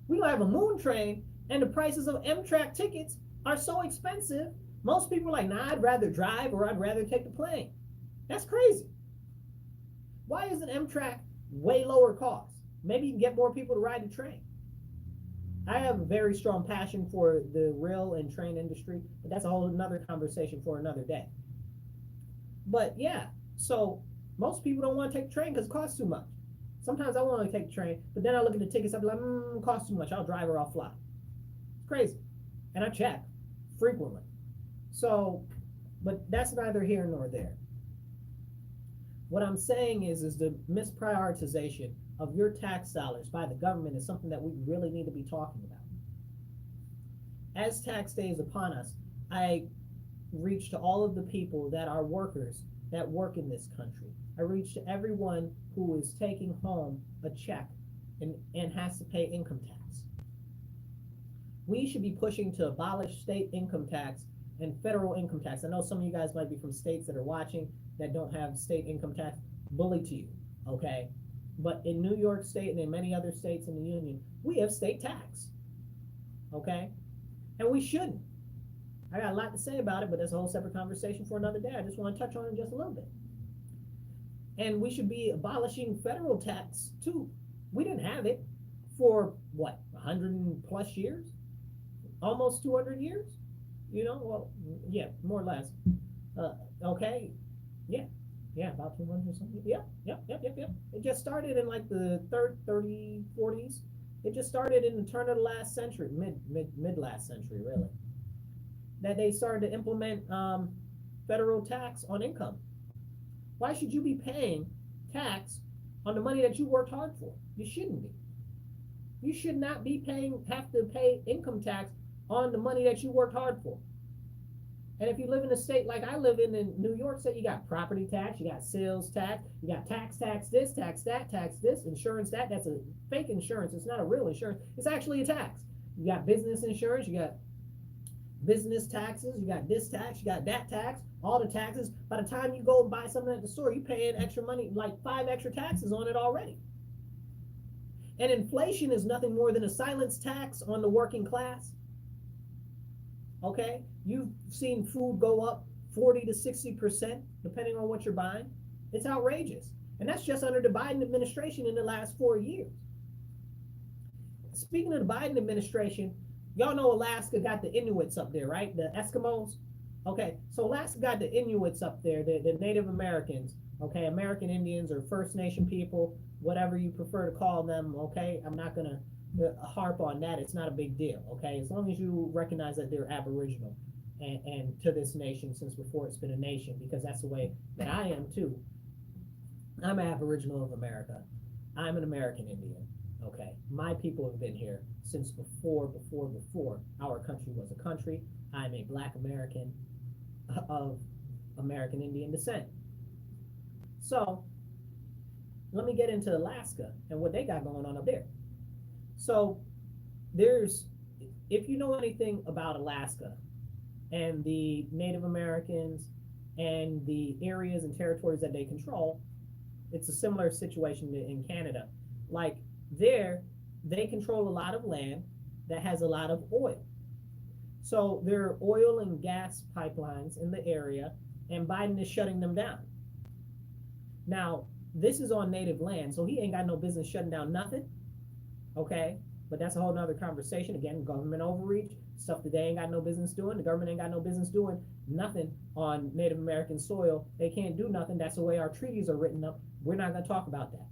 We're gonna have a moon train, and the prices of Amtrak tickets are so expensive. Most people are like, nah, I'd rather drive or I'd rather take the plane. That's crazy. Why isn't Amtrak way lower cost? Maybe you can get more people to ride the train. I have a very strong passion for the rail and train industry, but that's a whole another conversation for another day. But yeah, so most people don't want to take the train because it costs too much. Sometimes I want to take the train, but then I look at the tickets, I'm like, it costs too much. I'll drive or I'll fly. It's crazy. And I check frequently. So, but that's neither here nor there. What I'm saying is the misprioritization of your tax dollars by the government is something that we really need to be talking about. As tax day is upon us, I reach to all of the people that are workers that work in this country. I reach to everyone who is taking home a check and has to pay income tax. We should be pushing to abolish state income tax and federal income tax. I know some of you guys might be from states that are watching that don't have state income tax. Bully to you, okay? But in New York State and in many other states in the union, we have state tax, okay? And we shouldn't. I got a lot to say about it, but that's a whole separate conversation for another day. I just want to touch on it just a little bit. And we should be abolishing federal tax too. We didn't have it for what, 100+ years? Almost 200 years? You know, well, yeah, more or less. Okay, yeah, about 200 or something. Yep. It just started in like the 40s. It just started in the turn of the last century, mid last century, really. That they started to implement federal tax on income. Why should you be paying tax on the money that you worked hard for? You shouldn't be. You should not be have to pay income tax on the money that you worked hard for. And if you live in a state like I live in New York State, you got property tax, you got sales tax, you got tax this, tax that, tax this, insurance that. That's a fake insurance. It's not a real insurance. It's actually a tax. You got business insurance, you got business taxes, you got this tax, you got that tax, all the taxes. By the time you go and buy something at the store, you're paying extra money, like 5 extra taxes on it already. And inflation is nothing more than a silence tax on the working class. Okay, you've seen food go up 40 to 60% depending on what you're buying. It's outrageous. And that's just under the Biden administration in the last 4 years. Speaking of the Biden administration, y'all know Alaska got the Inuits up there, right? The Eskimos. Okay, so Alaska got the Inuits up there, the Native Americans, okay, American Indians or First Nation people, whatever you prefer to call them, okay? I'm not going to harp on that. It's not a big deal, okay? As long as you recognize that they're Aboriginal and to this nation since before it's been a nation, because that's the way that I am too. I'm Aboriginal of America. I'm an American Indian, okay? My people have been here since before our country was a country. I'm a Black American of American Indian descent. So let me get into Alaska and what they got going on up there. So there's, if you know anything about Alaska and the Native Americans and the areas and territories that they control, it's a similar situation in Canada. Like there, they control a lot of land that has a lot of oil. So there are oil and gas pipelines in the area, and Biden is shutting them down. Now, this is on native land, so he ain't got no business shutting down nothing. Okay? But that's a whole nother conversation. Again, government overreach, stuff that they ain't got no business doing. The government ain't got no business doing nothing on Native American soil. They can't do nothing. That's the way our treaties are written up. We're not going to talk about that.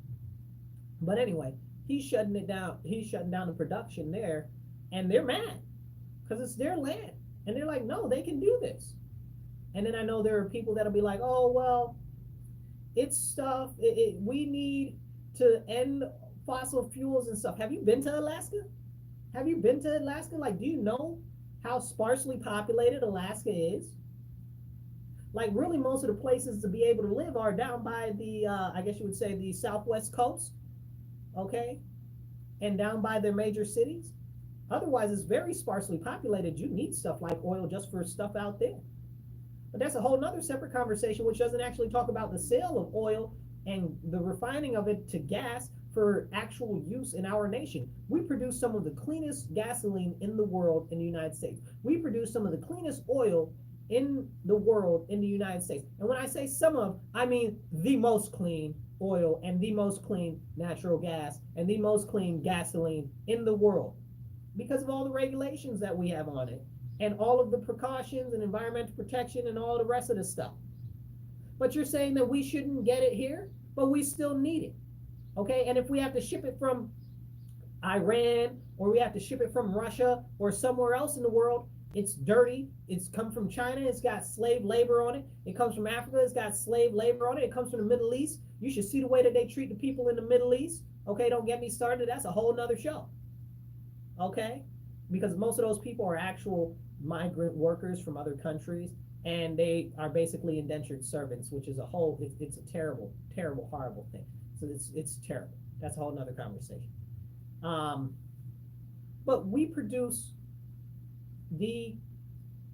But anyway, he's shutting it down. He's shutting down the production there, and they're mad because it's their land. And they're like, no, they can do this. And then I know there are people that'll be like, oh, well, it's stuff. We need to end fossil fuels and stuff. Have you been to Alaska? Have you been to Alaska? Like, do you know how sparsely populated Alaska is? Like, really, most of the places to be able to live are down by the, I guess you would say, the southwest coast, okay? And down by their major cities. Otherwise, it's very sparsely populated. You need stuff like oil just for stuff out there. But that's a whole nother separate conversation, which doesn't actually talk about the sale of oil and the refining of it to gas for actual use in our nation. We produce some of the cleanest gasoline in the world in the United States. We produce some of the cleanest oil in the world in the United States. And when I say some of, I mean the most clean oil and the most clean natural gas and the most clean gasoline in the world because of all the regulations that we have on it and all of the precautions and environmental protection and all the rest of the stuff. But you're saying that we shouldn't get it here, but we still need it. Okay, and if we have to ship it from Iran or we have to ship it from Russia or somewhere else in the world, it's dirty. It's come from China. It's got slave labor on it. It comes from Africa. It's got slave labor on it. It comes from the Middle East. You should see the way that they treat the people in the Middle East. Okay, don't get me started. That's a whole nother show. Okay, because most of those people are actual migrant workers from other countries, and they are basically indentured servants, which is a whole, it's a terrible, terrible, horrible thing. So it's terrible. That's a whole nother conversation. But we produce the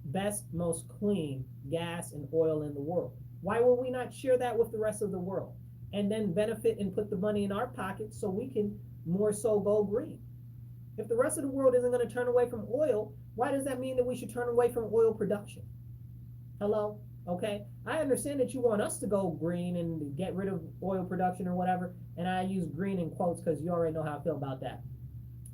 best, most clean gas and oil in the world. Why will we not share that with the rest of the world and then benefit and put the money in our pockets so we can more so go green? If the rest of the world isn't going to turn away from oil, why does that mean that we should turn away from oil production? Hello? Okay, I understand that you want us to go green and get rid of oil production or whatever, and I use green in quotes because you already know how I feel about that.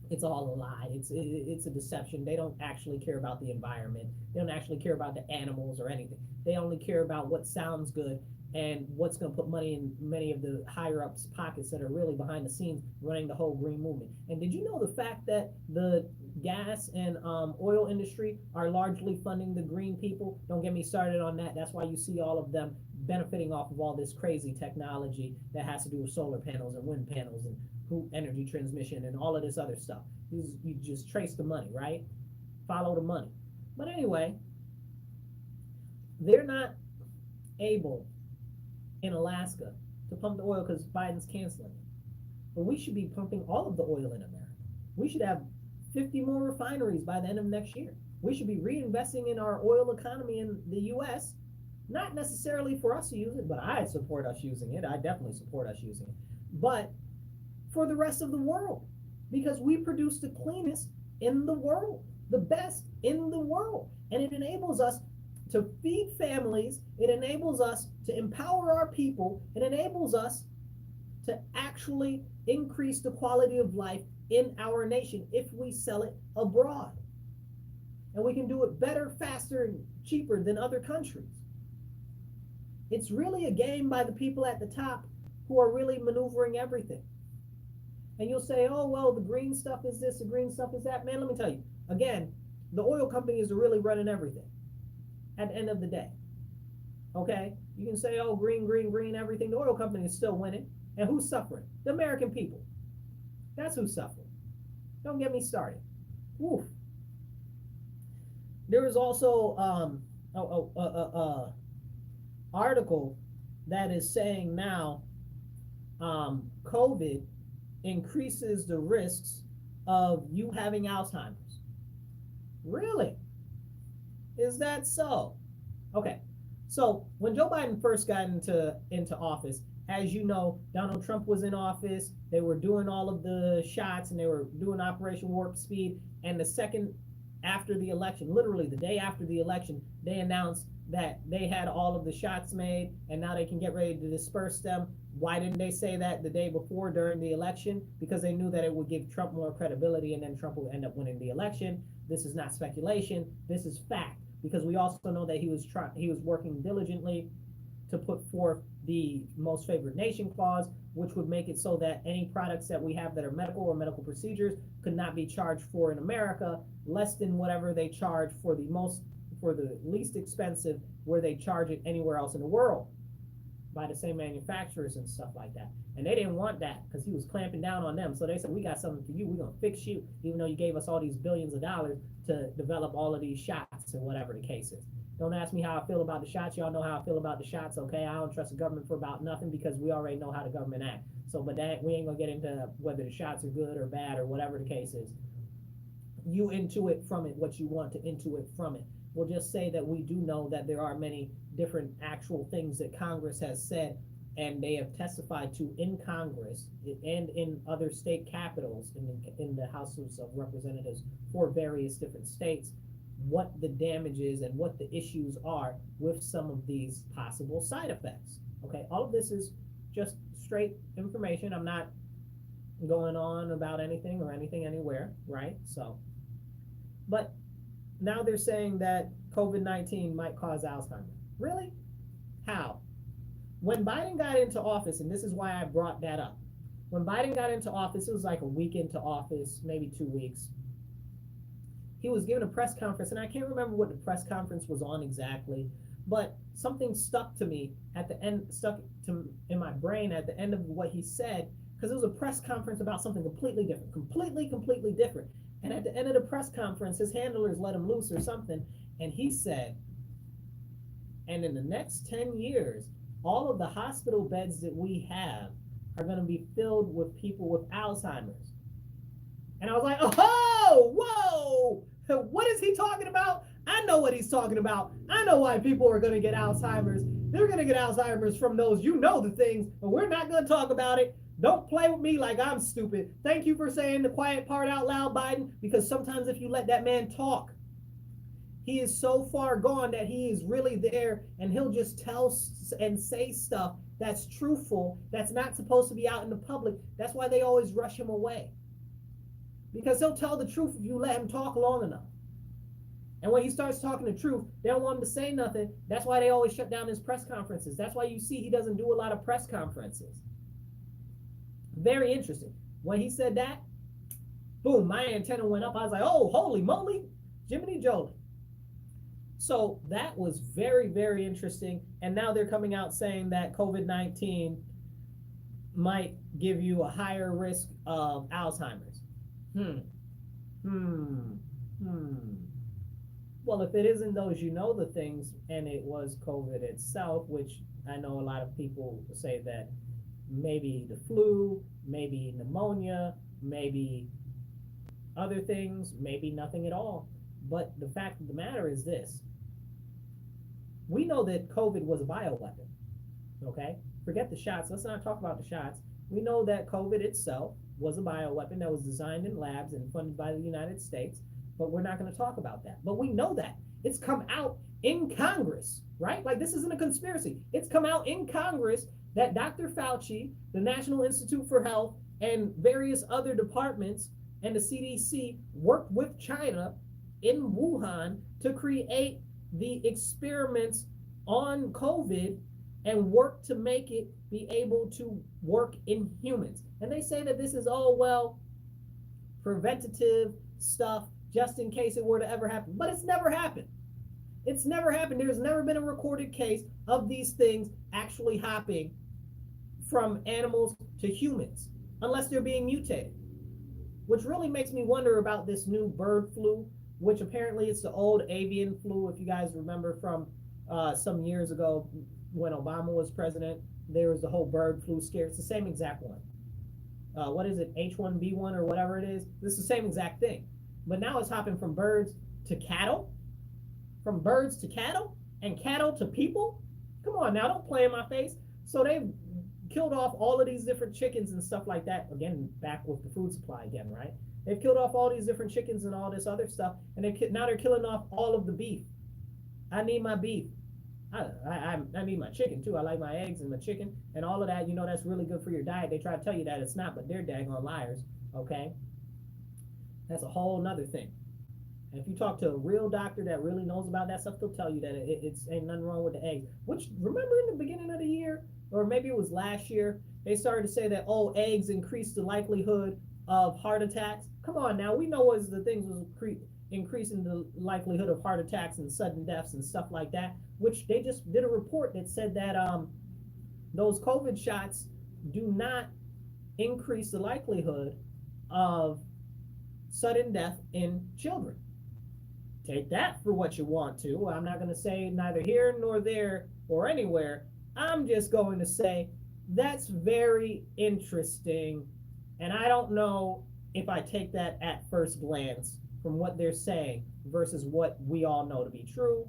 It's all a lie. It's a deception. They don't actually care about the environment. They don't actually care about the animals or anything. They only care about what sounds good and what's going to put money in many of the higher ups' pockets that are really behind the scenes running the whole green movement. And did you know the fact that the gas and oil industry are largely funding the green people? Don't get me started on that. That's why you see all of them benefiting off of all this crazy technology that has to do with solar panels and wind panels and energy transmission and all of this other stuff. You just trace the money, right? Follow the money. But anyway, they're not able in Alaska to pump the oil because Biden's canceling it. But we should be pumping all of the oil in America. We should have 50 more refineries by the end of next year. We should be reinvesting in our oil economy in the U.S., not necessarily for us to use it, but I support us using it. I definitely support us using it. But for the rest of the world, because we produce the cleanest in the world, the best in the world. And it enables us to feed families. It enables us to empower our people. It enables us to actually increase the quality of life in our nation if we sell it abroad. And we can do it better, faster, and cheaper than other countries. It's really a game by the people at the top who are really maneuvering everything. And you'll say, oh, well, the green stuff is this, the green stuff is that. Man, let me tell you, again, the oil companies are really running everything at the end of the day. Okay? You can say, oh, green, green, green, everything. The oil company is still winning. And who's suffering? The American people. That's who's suffering. Don't get me started. Woof. There was also article that is saying now COVID increases the risks of you having Alzheimer's. Really? Is that so? Okay. So when Joe Biden first got into office, as you know, Donald Trump was in office. They were doing all of the shots and they were doing Operation Warp Speed. And the second after the election, literally the day after the election, they announced that they had all of the shots made and now they can get ready to disperse them. Why didn't they say that the day before during the election? Because they knew that it would give Trump more credibility and then Trump would end up winning the election. This is not speculation. This is fact. Because we also know that he was working diligently to put forth the most favored nation clause, which would make it so that any products that we have that are medical or medical procedures could not be charged for in America less than whatever they charge for the least expensive where they charge it anywhere else in the world by the same manufacturers and stuff like that. And they didn't want that because he was clamping down on them. So they said, we got something for you. We're going to fix you, even though you gave us all these billions of dollars to develop all of these shots or whatever the case is. Don't ask me how I feel about the shots. Y'all know how I feel about the shots, okay? I don't trust the government for about nothing because we already know how the government acts. So, but that we ain't going to get into whether the shots are good or bad or whatever the case is. You intuit from it what you want to intuit from it. We'll just say that we do know that there are many different actual things that Congress has said and they have testified to in Congress and in other state capitals in the Houses of Representatives for various different states, what the damage is and what the issues are with some of these possible side effects. Okay, all of this is just straight information. I'm not going on about anything or anything anywhere, right? So, but now they're saying that COVID-19 might cause Alzheimer's. Really? How? When Biden got into office, and this is why I brought that up. When Biden got into office, it was like a week into office, maybe 2 weeks. He was given a press conference, and I can't remember what the press conference was on exactly, but something stuck to me at the end, in my brain at the end of what he said, because it was a press conference about something completely different, completely different. And at the end of the press conference, his handlers let him loose or something, and he said, and in the next 10 years, all of the hospital beds that we have are going to be filled with people with Alzheimer's. And I was like, oh, whoa, what is he talking about? I know what he's talking about. I know why people are going to get Alzheimer's. They're going to get Alzheimer's from those, you know, the things, but we're not going to talk about it. Don't play with me like I'm stupid. Thank you for saying the quiet part out loud, Biden, because sometimes if you let that man talk, he is so far gone that he is really there and he'll just tell and say stuff that's truthful, that's not supposed to be out in the public. That's why they always rush him away. Because he'll tell the truth if you let him talk long enough. And when he starts talking the truth, they don't want him to say nothing. That's why they always shut down his press conferences. That's why you see he doesn't do a lot of press conferences. Very interesting. When he said that, boom, my antenna went up. I was like, oh, holy moly, Jiminy Jolly. So that was very, very interesting. And now they're coming out saying that COVID-19 might give you a higher risk of Alzheimer's. Well, if it isn't those you know the things and it was COVID itself, which I know a lot of people say that maybe the flu, maybe pneumonia, maybe other things, maybe nothing at all. But the fact of the matter is this. We know that COVID was a bioweapon, okay? Forget the shots. Let's not talk about the shots. We know that COVID itself was a bioweapon that was designed in labs and funded by the United States, but we're not going to talk about that. But we know that. It's come out in Congress, right? Like, this isn't a conspiracy. It's come out in Congress that Dr. Fauci, the National Institute for Health, and various other departments and the CDC worked with China in Wuhan to create the experiments on COVID and work to make it be able to work in humans. And they say that this is all, well, preventative stuff just in case it were to ever happen. But it's never happened. It's never happened. There's never been a recorded case of these things actually happening from animals to humans, unless they're being mutated. Which really makes me wonder about this new bird flu, which apparently it's the old avian flu, if you guys remember from some years ago. when Obama was president, there was the whole bird flu scare. It's the same exact one. What is it, H1B1 or whatever it is? This is the same exact thing. But now it's hopping from birds to cattle, from birds to cattle, and cattle to people. Come on now, don't play in my face. So they've killed off all of these different chickens and stuff like that. Again, back with the food supply again, right? They've killed off all these different chickens and all this other stuff, and now they're killing off all of the beef. I need my beef. I need my chicken too. I like my eggs and my chicken and all of that. You know, that's really good for your diet. They try to tell you that it's not, but they're daggone liars. Okay, that's a whole nother thing. And if you talk to a real doctor that really knows about that stuff, they'll tell you that it's ain't nothing wrong with the eggs. Which, remember in the beginning of the year, or maybe it was last year, they started to say that, oh, eggs increase the likelihood of heart attacks. Come on now, we know what the things was increasing the likelihood of heart attacks and sudden deaths and stuff like that, which they just did a report that said that those COVID shots do not increase the likelihood of sudden death in children. Take that for what you want to. I'm not going to say neither here nor there or anywhere. I'm just going to say that's very interesting, and I don't know if I take that at first glance from what they're saying versus what we all know to be true,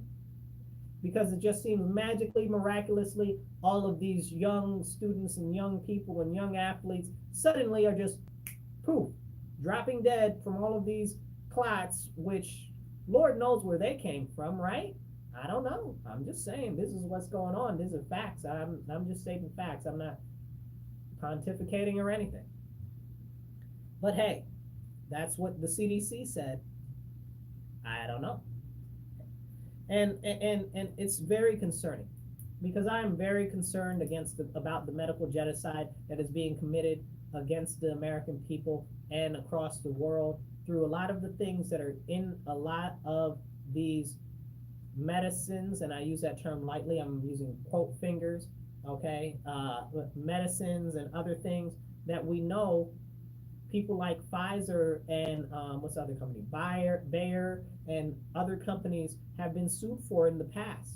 because it just seems magically, miraculously, all of these young students and young people and young athletes suddenly are just poof, dropping dead from all of these clots, which Lord knows where they came from, right? I don't know. I'm just saying this is what's going on. These are facts. I'm just stating facts. I'm not pontificating or anything. But hey, that's what the CDC said. I don't know. And it's very concerning, because I am very concerned about the medical genocide that is being committed against the American people and across the world through a lot of the things that are in a lot of these medicines, and I use that term lightly. I'm using quote fingers, okay? Medicines and other things that we know people like Pfizer and what's the other company? Bayer and other companies have been sued for in the past.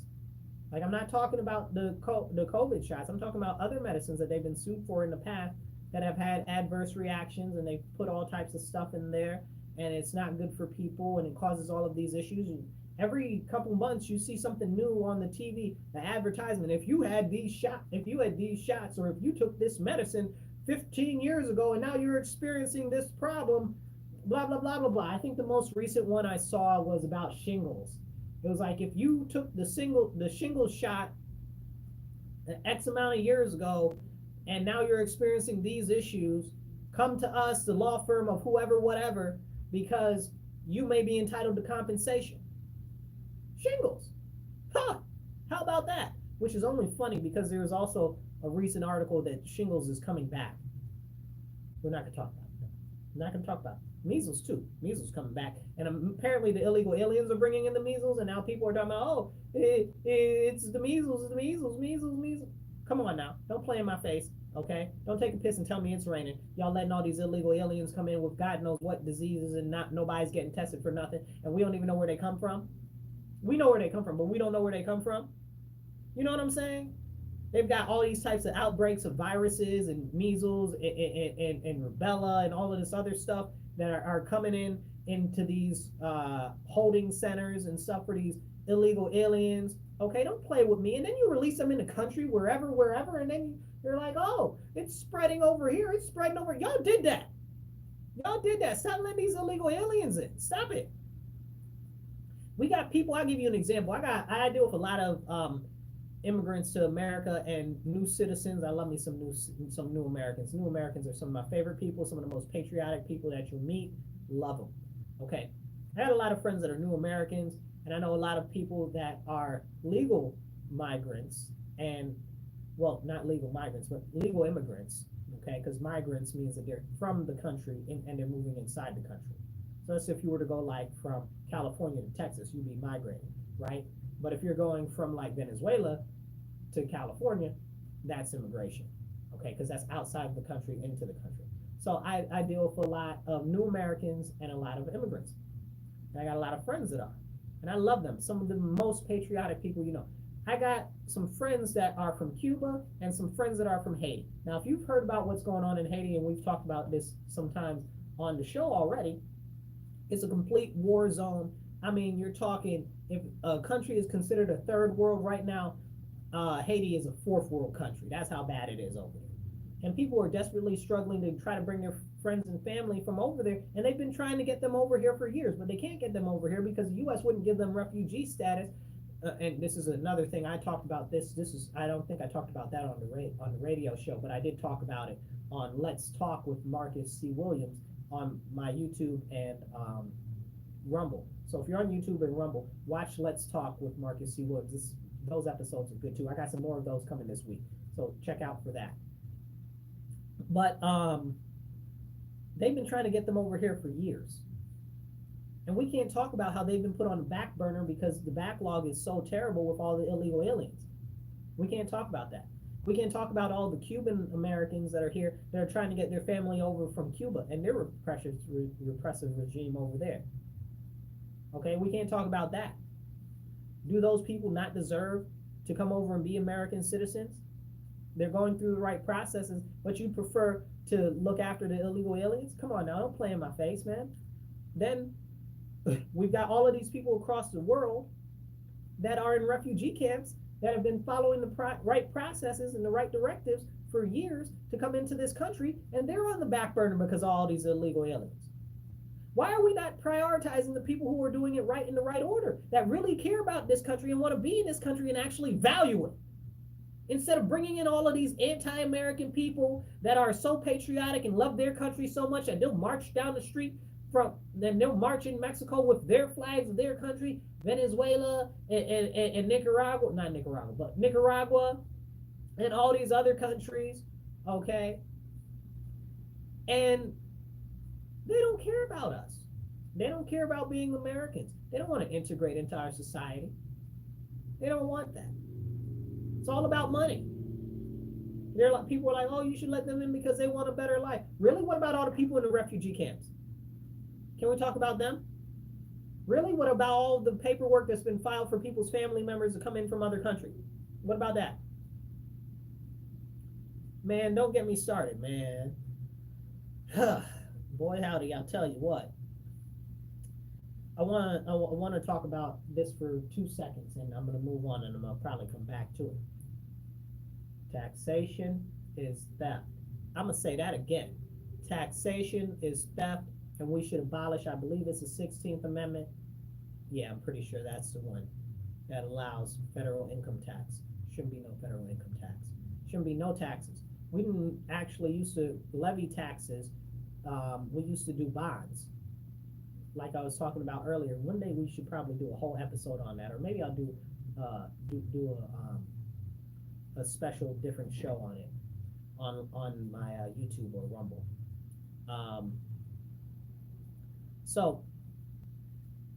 Like, I'm not talking about the COVID shots. I'm talking about other medicines that they've been sued for in the past that have had adverse reactions, and they put all types of stuff in there, and it's not good for people, and it causes all of these issues. And every couple months, you see something new on the TV, the advertisement. If you had these shots, or if you took this medicine 15 years ago and now you're experiencing this problem, blah, blah, blah, blah, blah. I think the most recent one I saw was about shingles. It was like, if you took the shingles shot X amount of years ago and now you're experiencing these issues, come to us, the law firm of whoever, whatever, because you may be entitled to compensation. Shingles. Huh. How about that? Which is only funny because there was also a recent article that shingles is coming back. We're not going to talk about it. We're not going to talk about it. Measles too. Measles coming back. And apparently the illegal aliens are bringing in the measles, and now people are talking about, oh, it's the measles, measles. Come on now. Don't play in my face, okay? Don't take a piss and tell me it's raining. Y'all letting all these illegal aliens come in with God knows what diseases, and nobody's getting tested for nothing, and we don't even know where they come from. We know where they come from, but we don't know where they come from. You know what I'm saying? They've got all these types of outbreaks of viruses and measles and rubella and all of this other stuff that are coming into these holding centers and stuff for these illegal aliens. Okay, don't play with me. And then you release them in the country, wherever, and then you're like, oh, it's spreading over here. It's spreading over. Y'all did that. Stop letting these illegal aliens in. Stop it. We got people. I'll give you an example. I deal with a lot of immigrants to America and new citizens. I love me some new Americans. New Americans are some of my favorite people, some of the most patriotic people that you'll meet. Love them. Okay. I had a lot of friends that are new Americans, and I know a lot of people that are legal migrants, and, well, not legal migrants, but legal immigrants, okay? Because migrants means that they're from the country and they're moving inside the country. So that's if you were to go like from California to Texas, you'd be migrating, right? But if you're going from like Venezuela to California, that's immigration, okay? Because that's outside of the country into the country. So I deal with a lot of new Americans and a lot of immigrants. And I got a lot of friends that are, and I love them. Some of the most patriotic people you know. I got some friends that are from Cuba and some friends that are from Haiti. Now, if you've heard about what's going on in Haiti, and we've talked about this sometimes on the show already, it's a complete war zone. I mean, you're talking, if a country is considered a third world right now, Haiti is a fourth world country. That's how bad it is over there. And people are desperately struggling to try to bring their friends and family from over there, and they've been trying to get them over here for years, but they can't get them over here because the U.S. wouldn't give them refugee status. And this is another thing I talked about. I don't think I talked about that on the radio show, but I did talk about it on Let's Talk with Marcus C. Williams on my YouTube and Rumble. So if you're on YouTube and Rumble, watch Let's Talk with Marcus C. Williams. Those episodes are good too. I got some more of those coming this week, so check out for that. But they've been trying to get them over here for years. And we can't talk about how they've been put on the back burner because the backlog is so terrible with all the illegal aliens. We can't talk about that. We can't talk about all the Cuban Americans that are here that are trying to get their family over from Cuba and their repressive regime over there. Okay, we can't talk about that. Do those people not deserve to come over and be American citizens? They're going through the right processes, but you prefer to look after the illegal aliens? Come on now, don't play in my face, man. Then we've got all of these people across the world that are in refugee camps that have been following the right processes and the right directives for years to come into this country, and they're on the back burner because of all these illegal aliens. Why are we not prioritizing the people who are doing it right in the right order, that really care about this country and want to be in this country and actually value it? Instead of bringing in all of these anti-American people that are so patriotic and love their country so much that they'll march down the street then they'll march in Mexico with their flags of their country, Venezuela and Nicaragua, not Nicaragua, but Nicaragua and all these other countries, okay? And they don't care about us. They don't care about being Americans. They don't want to integrate into our society. They don't want that. It's all about money. People are like, oh, you should let them in because they want a better life. Really? What about all the people in the refugee camps? Can we talk about them? Really? What about all the paperwork that's been filed for people's family members to come in from other countries? What about that? Man, don't get me started, man. Boy, howdy, I'll tell you what. I want to talk about this for 2 seconds, and I'm going to move on, and I'm going to probably come back to it. Taxation is theft. I'm going to say that again. Taxation is theft, and we should abolish, I believe it's the 16th Amendment. Yeah, I'm pretty sure that's the one that allows federal income tax. Shouldn't be no federal income tax. Shouldn't be no taxes. We didn't actually used to levy taxes. We used to do bonds, like I was talking about earlier. One day we should probably do a whole episode on that, or maybe I'll do a special different show on it on my YouTube or Rumble. So,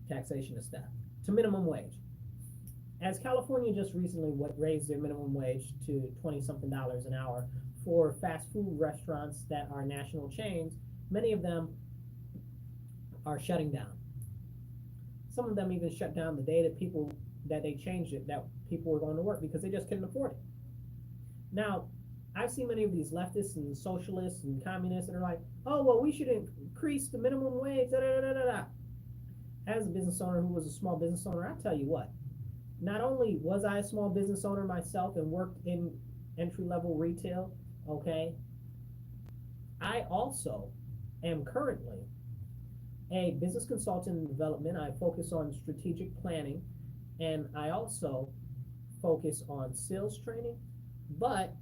taxation is theft. To minimum wage. As California just recently raised their minimum wage to $20-something an hour for fast food restaurants that are national chains, many of them are shutting down. Some of them even shut down the day that they changed it, that people were going to work because they just couldn't afford it. Now, I've seen many of these leftists and socialists and communists that are like, oh, well, we should increase the minimum wage, da, da, da, da, da. As a business owner who was a small business owner, I'll tell you what, not only was I a small business owner myself and worked in entry-level retail, okay, I also am currently a business consultant in development. I focus on strategic planning, and I also focus on sales training, but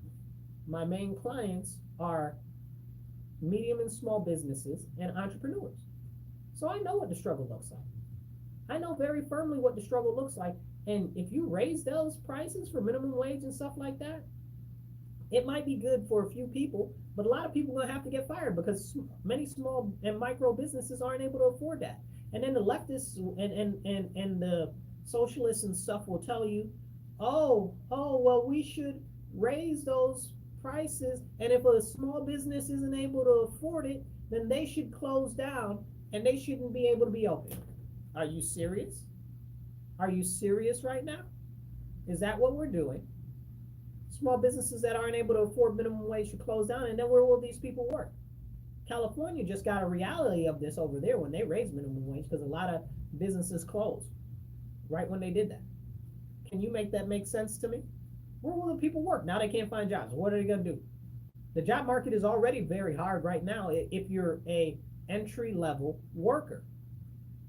my main clients are medium and small businesses and entrepreneurs. So I know what the struggle looks like. I know very firmly what the struggle looks like. And if you raise those prices for minimum wage and stuff like that, it might be good for a few people, but a lot of people are going to have to get fired because many small and micro businesses aren't able to afford that. And then the leftists and the socialists and stuff will tell you, oh, well, we should raise those prices, and if a small business isn't able to afford it, then they should close down and they shouldn't be able to be open. Are you serious? Are you serious right now? Is that what we're doing? Small businesses that aren't able to afford minimum wage should close down, and then where will these people work? California just got a reality of this over there when they raised minimum wage, because a lot of businesses closed right when they did that. Can you make that make sense to me? Where will the people work? Now they can't find jobs. What are they going to do? The job market is already very hard right now if you're a entry-level worker,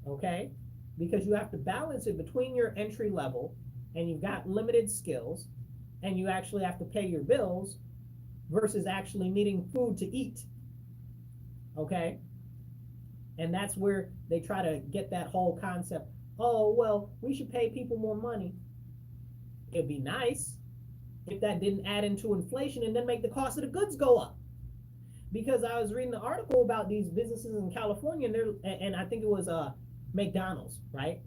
okay? Because you have to balance it between your entry level and you've got limited skills and you actually have to pay your bills versus actually needing food to eat, okay? And that's where they try to get that whole concept, oh, well, we should pay people more money. It'd be nice if that didn't add into inflation and then make the cost of the goods go up. Because I was reading an article about these businesses in California, and I think it was McDonald's, right?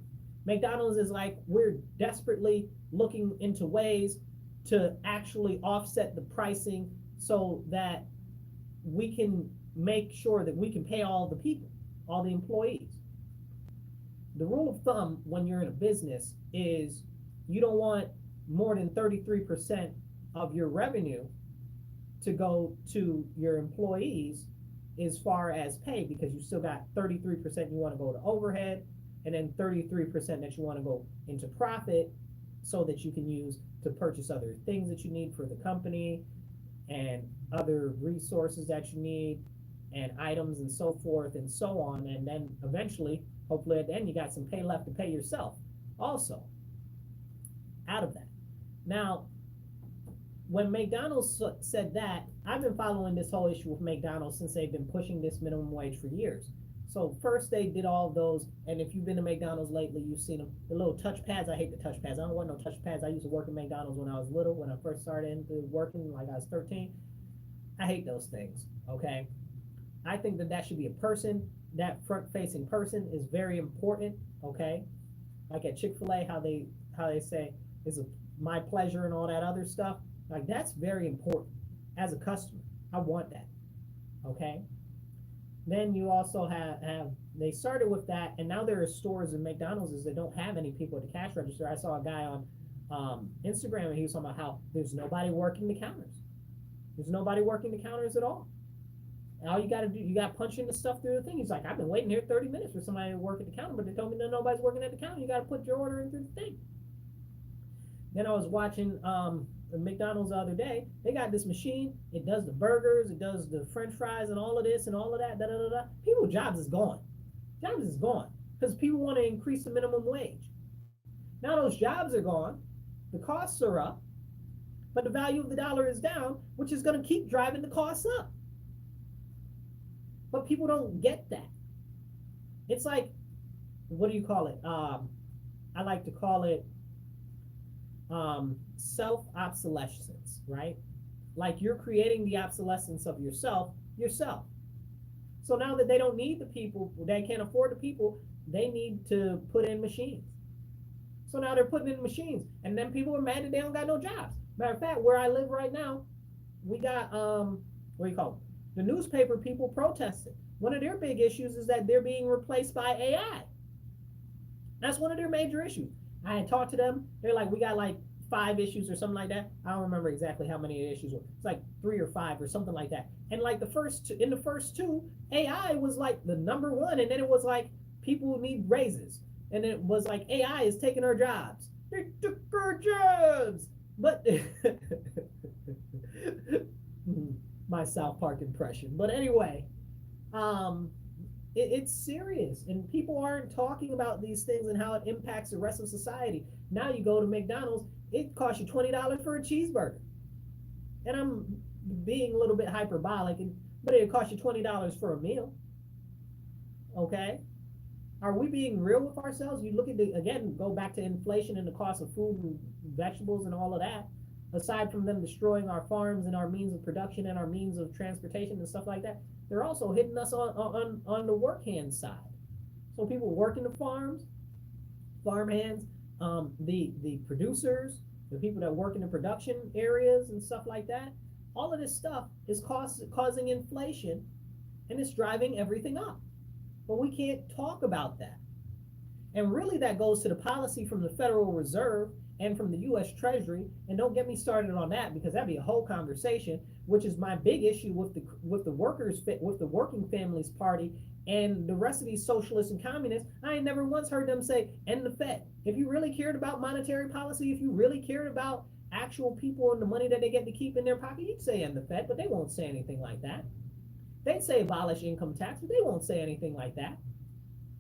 McDonald's is like, we're desperately looking into ways to actually offset the pricing so that we can make sure that we can pay all the people, all the employees. The rule of thumb when you're in a business is you don't want more than 33% of your revenue to go to your employees as far as pay, because you still got 33% you want to go to overhead, and then 33% that you want to go into profit so that you can use to purchase other things that you need for the company and other resources that you need and items and so forth and so on. And then eventually, hopefully at the end, you got some pay left to pay yourself also out of that. Now, when McDonald's said that, I've been following this whole issue with McDonald's since they've been pushing this minimum wage for years. So first they did all of those, and if you've been to McDonald's lately, you've seen them. The little touch pads, I hate the touch pads. I don't want no touch pads. I used to work at McDonald's when I was little, when I first started into working, like I was 13. I hate those things, okay? I think that should be a person. That front-facing person is very important, okay? Like at Chick-fil-A, how they say, it's my pleasure and all that other stuff. Like, that's very important. As a customer, I want that, okay? Then you also have they started with that, and now there are stores in McDonald's that don't have any people at the cash register. I saw a guy on Instagram, and he was talking about how there's nobody working the counters. There's nobody working the counters at all. And all you got to do, you got to punch in the stuff through the thing. He's like, I've been waiting here 30 minutes for somebody to work at the counter, but they told me that nobody's working at the counter. You got to put your order in through the thing. Then I was watching McDonald's the other day. They got this machine. It does the burgers. It does the French fries and all of this and all of that. Da, da, da, da. People's jobs is gone. Jobs is gone because people want to increase the minimum wage. Now those jobs are gone. The costs are up, but the value of the dollar is down, which is going to keep driving the costs up. But people don't get that. It's like, what do you call it? I like to call it self-obsolescence, right? Like you're creating the obsolescence of yourself. So now that they don't need the people, they can't afford the people, they need to put in machines. So now they're putting in machines, and then people are mad that they don't got no jobs. Matter of fact, where I live right now, we got, what do you call it? The newspaper people protesting. One of their big issues is that they're being replaced by AI. That's one of their major issues. I had talked to them. They're like, we got like 5 issues or something like that. I don't remember exactly how many issues were. It's like 3 or 5 or something like that. And like in the first 2, AI was like the number 1, and then it was like people need raises, and then it was like AI is taking our jobs. They took our jobs. But my South Park impression. But anyway, it's serious, and people aren't talking about these things and how it impacts the rest of society. Now you go to McDonald's, it costs you $20 for a cheeseburger. And I'm being a little bit hyperbolic, but it costs you $20 for a meal. Okay? Are we being real with ourselves? You look at again, go back to inflation and the cost of food and vegetables and all of that. Aside from them destroying our farms and our means of production and our means of transportation and stuff like that, they're also hitting us on the work hand side. So people working the farms, farm hands, the producers, the people that work in the production areas and stuff like that, all of this stuff is causing inflation, and it's driving everything up. But we can't talk about that. And really that goes to the policy from the Federal Reserve and from the U.S. Treasury. And don't get me started on that, because that'd be a whole conversation, which is my big issue with the working families party and the rest of these socialists and communists. I ain't never once heard them say end the Fed. If you really cared about monetary policy, if you really cared about actual people and the money that they get to keep in their pocket, you'd say end the Fed, but they won't say anything like that. They'd say abolish income tax, but they won't say anything like that.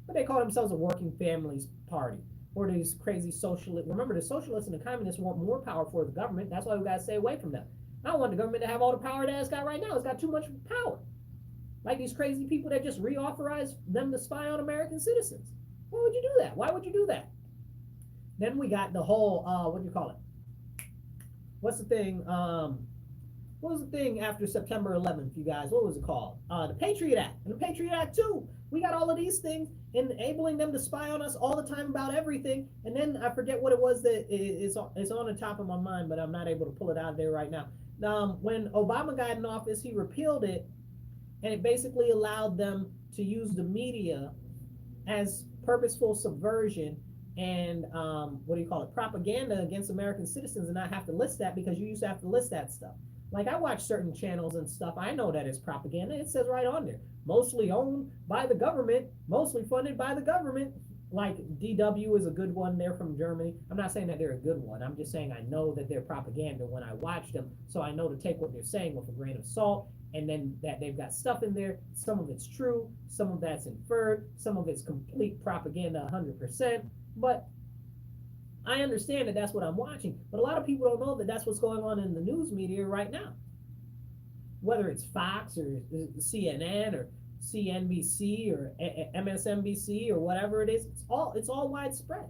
But they call themselves a working families party, or these crazy socialists. Remember, the socialists and the communists want more power for the government. That's why we gotta stay away from them. I don't want the government to have all the power that it's got right now. It's got too much power. Like these crazy people that just reauthorize them to spy on American citizens. Why would you do that? Why would you do that? Then we got the whole, what do you call it? What's the thing? What was the thing after September 11th, you guys? What was it called? The Patriot Act. And the Patriot Act, too. We got all of these things enabling them to spy on us all the time about everything. And then I forget what it was that is on the top of my mind, but I'm not able to pull it out of there right now. When Obama got in office, he repealed it, and it basically allowed them to use the media as purposeful subversion and what do you call it, propaganda against American citizens, and not have to list that, because you used to have to list that stuff. Like, I watch certain channels and stuff. I know that it's propaganda. It says right on there, mostly owned by the government, mostly funded by the government. Like DW is a good one. They're from Germany. I'm not saying that they're a good one. I'm just saying I know that they're propaganda when I watch them. So I know to take what they're saying with a grain of salt, and then that they've got stuff in there. Some of it's true, some of that's inferred, some of it's complete propaganda 100%. But I understand that that's what I'm watching, but a lot of people don't know that that's what's going on in the news media right now. Whether it's Fox or CNN or CNBC or MSNBC or whatever it is, it's all widespread.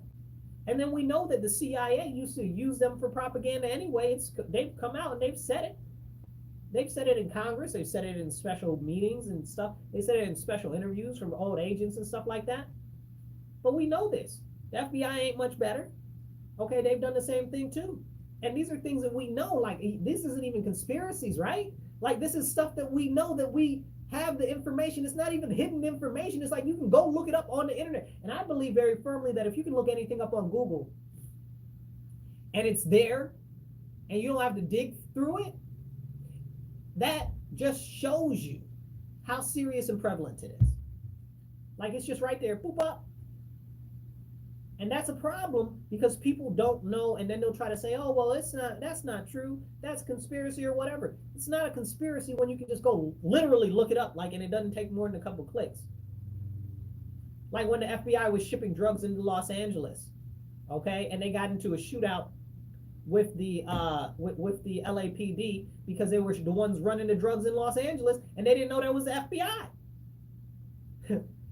And then we know that the CIA used to use them for propaganda anyway. They've come out and they've said it. They've said it in Congress. They've said it in special meetings and stuff. They said it in special interviews from old agents and stuff like that. But we know this. The FBI ain't much better. Okay, they've done the same thing too. And these are things that we know. Like, this isn't even conspiracies, right? Like, this is stuff that we know, that we have the information. It's not even hidden information. It's like you can go look it up on the internet. And I believe very firmly that if you can look anything up on Google and it's there and you don't have to dig through it, that just shows you how serious and prevalent it is. Like, it's just right there, boop up. And that's a problem, because people don't know, and then they'll try to say, oh, well, that's not true. That's conspiracy or whatever. It's not a conspiracy when you can just go literally look it up, like, and it doesn't take more than a couple clicks. Like when the FBI was shipping drugs into Los Angeles, okay, and they got into a shootout with the LAPD because they were the ones running the drugs in Los Angeles, and they didn't know that was the FBI.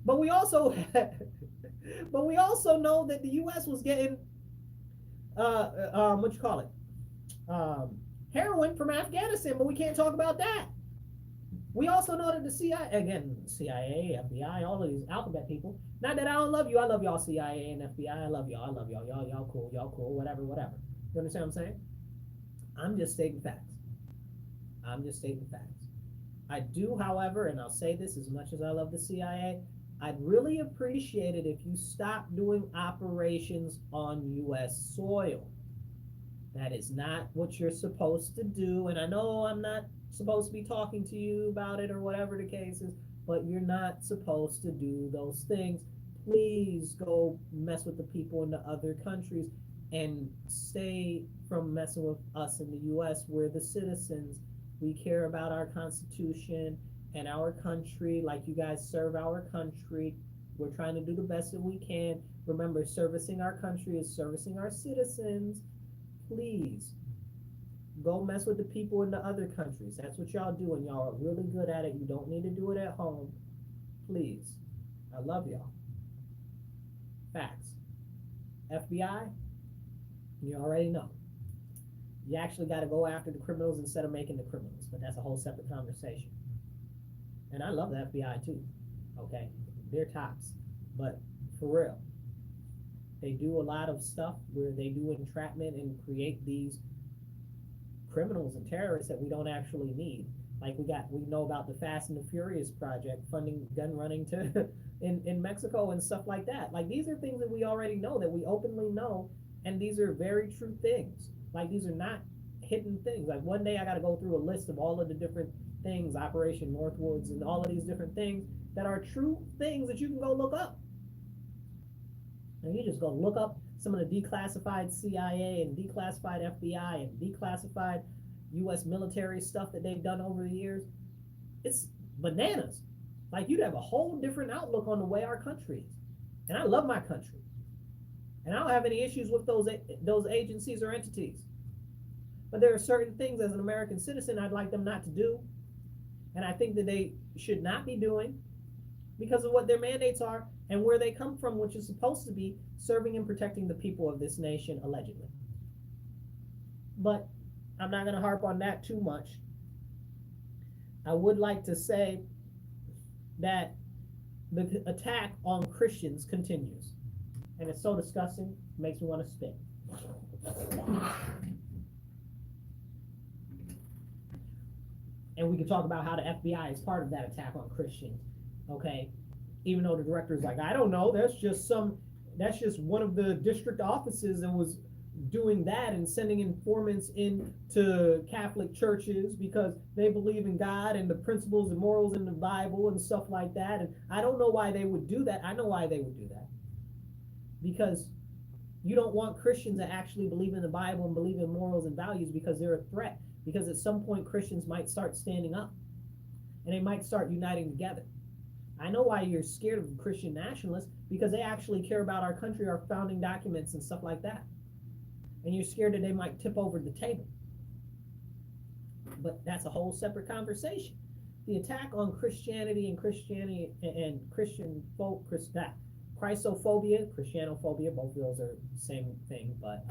But we also know that the U.S. was getting heroin from Afghanistan, but we can't talk about that. We also know that the CIA, FBI, all of these alphabet people. Not that I don't love you. I love y'all, CIA and FBI. I love y'all. Y'all cool. Whatever. You understand what I'm saying? I'm just stating facts. I do, however, and I'll say this, as much as I love the CIA, I'd really appreciate it if you stop doing operations on U.S. soil. That is not what you're supposed to do. And I know I'm not supposed to be talking to you about it or whatever the case is, but you're not supposed to do those things. Please go mess with the people in the other countries and stay from messing with us in the U.S. We're the citizens. We care about our Constitution and our country, like you guys serve our country. We're trying to do the best that we can. Remember, servicing our country is servicing our citizens. Please, go mess with the people in the other countries. That's what y'all do, and y'all are really good at it. You don't need to do it at home. Please. I love y'all. Facts. FBI, you already know. You actually got to go after the criminals instead of making the criminals, but that's a whole separate conversation. And I love the FBI too, okay? They're tops. But for real, they do a lot of stuff where they do entrapment and create these criminals and terrorists that we don't actually need. Like we know about the Fast and the Furious project, funding gun running to in Mexico and stuff like that. Like, these are things that we already know, that we openly know, And these are very true things. Like, these are not hidden things. Like, one day I got to go through a list of all of the different things, Operation Northwoods and all of these different things that are true things that you can go look up. And you just go look up some of the declassified CIA and declassified FBI and declassified U.S. military stuff that they've done over the years. It's bananas. Like, you'd have a whole different outlook on the way our country is. And I love my country. And I don't have any issues with those agencies or entities. But there are certain things as an American citizen I'd like them not to do. And I think that they should not be doing because of what their mandates are and where they come from, which is supposed to be serving and protecting the people of this nation, allegedly. But I'm not going to harp on that too much. I would like to say that the attack on Christians continues. And it's so disgusting, it makes me want to spit. And we can talk about how the FBI is part of that attack on Christians, okay? Even though the director is like, I don't know, that's just one of the district offices that was doing that and sending informants into Catholic churches because they believe in God and the principles and morals in the Bible and stuff like that. And I don't know why they would do that. I know why they would do that. Because you don't want Christians that actually believe in the Bible and believe in morals and values because they're a threat. Because at some point Christians might start standing up and they might start uniting together. I know why you're scared of Christian nationalists, because they actually care about our country, our founding documents and stuff like that. And you're scared that they might tip over the table. But that's a whole separate conversation. The attack on Christianity and Christian folk, Christophobia, Christianophobia, both of those are the same thing, but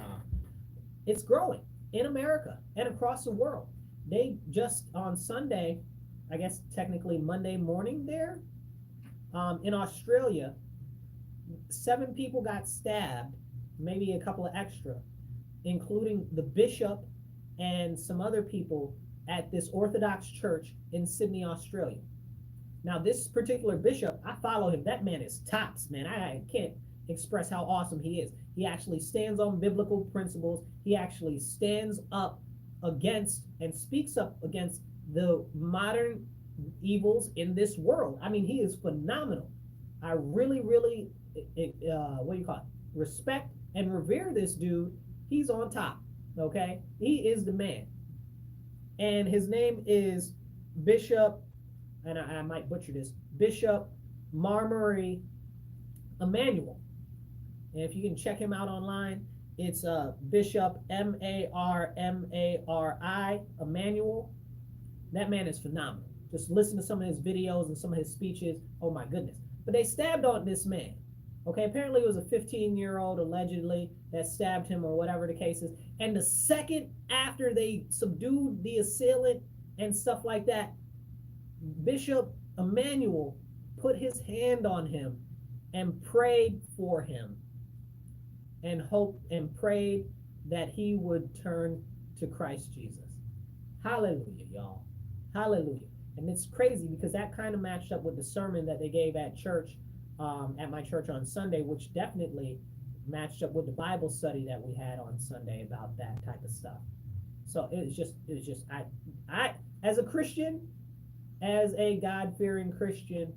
it's growing in America and across the world. They just on Sunday, I guess technically Monday morning there, in Australia, 7 people got stabbed, maybe a couple of extra, including the bishop and some other people at this Orthodox church in Sydney, Australia. Now, this particular bishop, I follow him. That man is tops, man. I can't express how awesome he is. He actually stands on biblical principles. He actually stands up against and speaks up against the modern evils in this world. I mean, he is phenomenal. I really, really, respect and revere this dude. He's on top, okay? He is the man. And his name is Bishop, and I might butcher this, Bishop Marmari Emmanuel. And if you can check him out online, it's Bishop Marmari Emmanuel. That man is phenomenal. Just listen to some of his videos and some of his speeches. Oh my goodness. But they stabbed on this man. Okay, apparently it was a 15-year-old allegedly that stabbed him or whatever the case is. And the second after they subdued the assailant and stuff like that, Bishop Emmanuel put his hand on him and prayed for him and hoped and prayed that he would turn to Christ Jesus. Hallelujah, y'all. Hallelujah. And it's crazy because that kind of matched up with the sermon that they gave at church, at my church on Sunday, which definitely matched up with the Bible study that we had on Sunday about that type of stuff. So it was just I as a Christian, as a God-fearing Christian,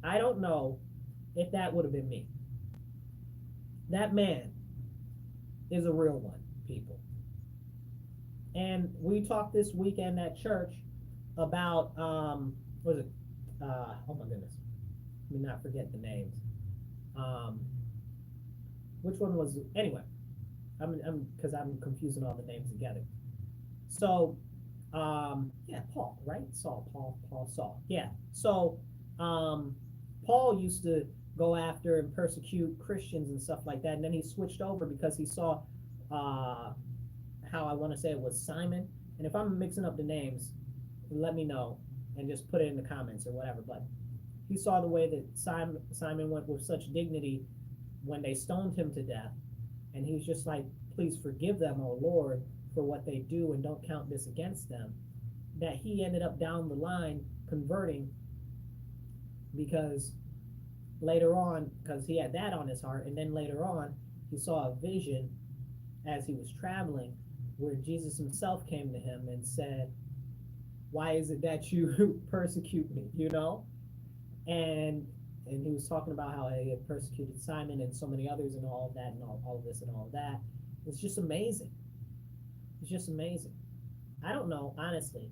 I don't know if that would have been me. That man is a real one, people. And we talked this weekend at church about, oh my goodness, let me not forget the names. Which one was, anyway, because I'm confusing all the names together. So, yeah, Paul, right? Saul. Yeah. So, Paul used to go after and persecute Christians and stuff like that. And then he switched over because he saw how I want to say it was Simon. And if I'm mixing up the names, let me know and just put it in the comments or whatever. But he saw the way that Simon went with such dignity when they stoned him to death. And he was just like, please forgive them, O Lord, for what they do and don't count this against them. That he ended up down the line converting because later on, because he had that on his heart, and then later on, he saw a vision as he was traveling where Jesus himself came to him and said, why is it that you persecute me, you know? And he was talking about how he had persecuted Simon and so many others and all of that and all of this and all of that. It's just amazing. It's just amazing. I don't know, honestly,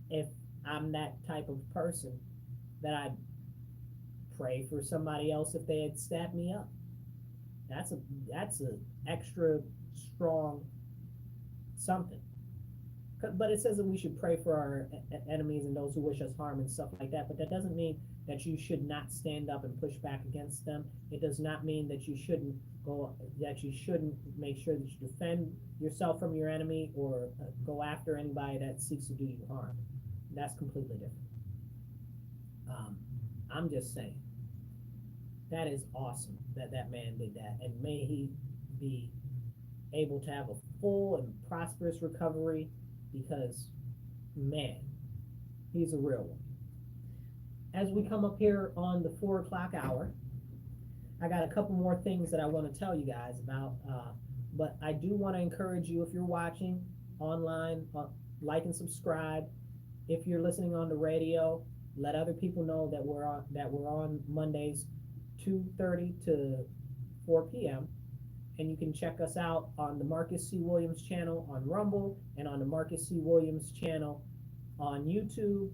if I'm that type of person that I'd pray for somebody else if they had stabbed me up. That's a extra strong something. But it says that we should pray for our enemies and those who wish us harm and stuff like that. But that doesn't mean that you should not stand up and push back against them. It does not mean that you shouldn't make sure that you defend yourself from your enemy or go after anybody that seeks to do you harm. That's completely different. I'm just saying that is awesome that man did that, and may he be able to have a full and prosperous recovery, because man, he's a real one. As we come up here on the 4 o'clock hour, I got a couple more things that I want to tell you guys about, but I do want to encourage you, if you're watching online, like and subscribe. If you're listening on the radio, let other people know that we're on Mondays 2:30 to 4 p.m. And you can check us out on the Marcus C. Williams channel on Rumble and on the Marcus C. Williams channel on YouTube.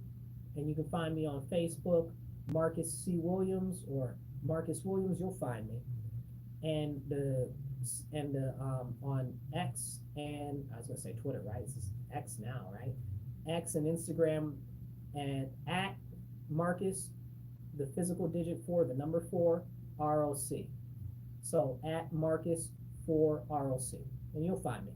And you can find me on Facebook, Marcus C. Williams, or Marcus Williams, you'll find me. And on X, and I was gonna say Twitter, right? This is X now, right? X and Instagram, and at Marcus, the physical digit 4, the number 4, ROC. So at Marcus 4 ROC, and you'll find me.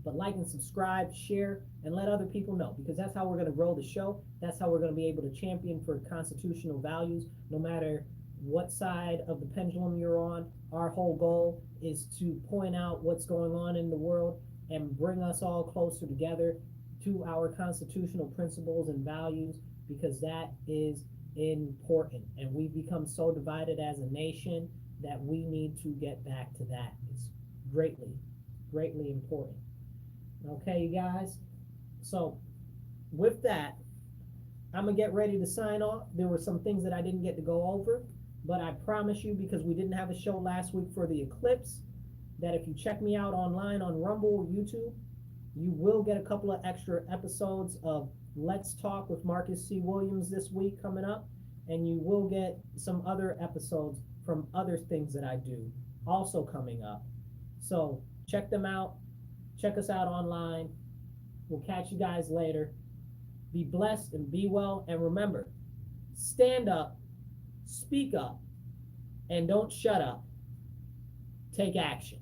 But like and subscribe, share, and let other people know, because that's how we're going to grow the show. That's how we're going to be able to champion for constitutional values, no matter what side of the pendulum you're on. Our whole goal is to point out what's going on in the world and bring us all closer together to our constitutional principles and values, because that is important. And we've become so divided as a nation that we need to get back to that. It's greatly, greatly important. Okay, you guys? So with that, I'm going to get ready to sign off. There were some things that I didn't get to go over, but I promise you, because we didn't have a show last week for the eclipse, that if you check me out online on Rumble or YouTube, you will get a couple of extra episodes of Let's Talk with Marcus C. Williams this week coming up, and you will get some other episodes from other things that I do also coming up. So check them out. Check us out online. We'll catch you guys later. Be blessed and be well. And remember, stand up, speak up, and don't shut up. Take action.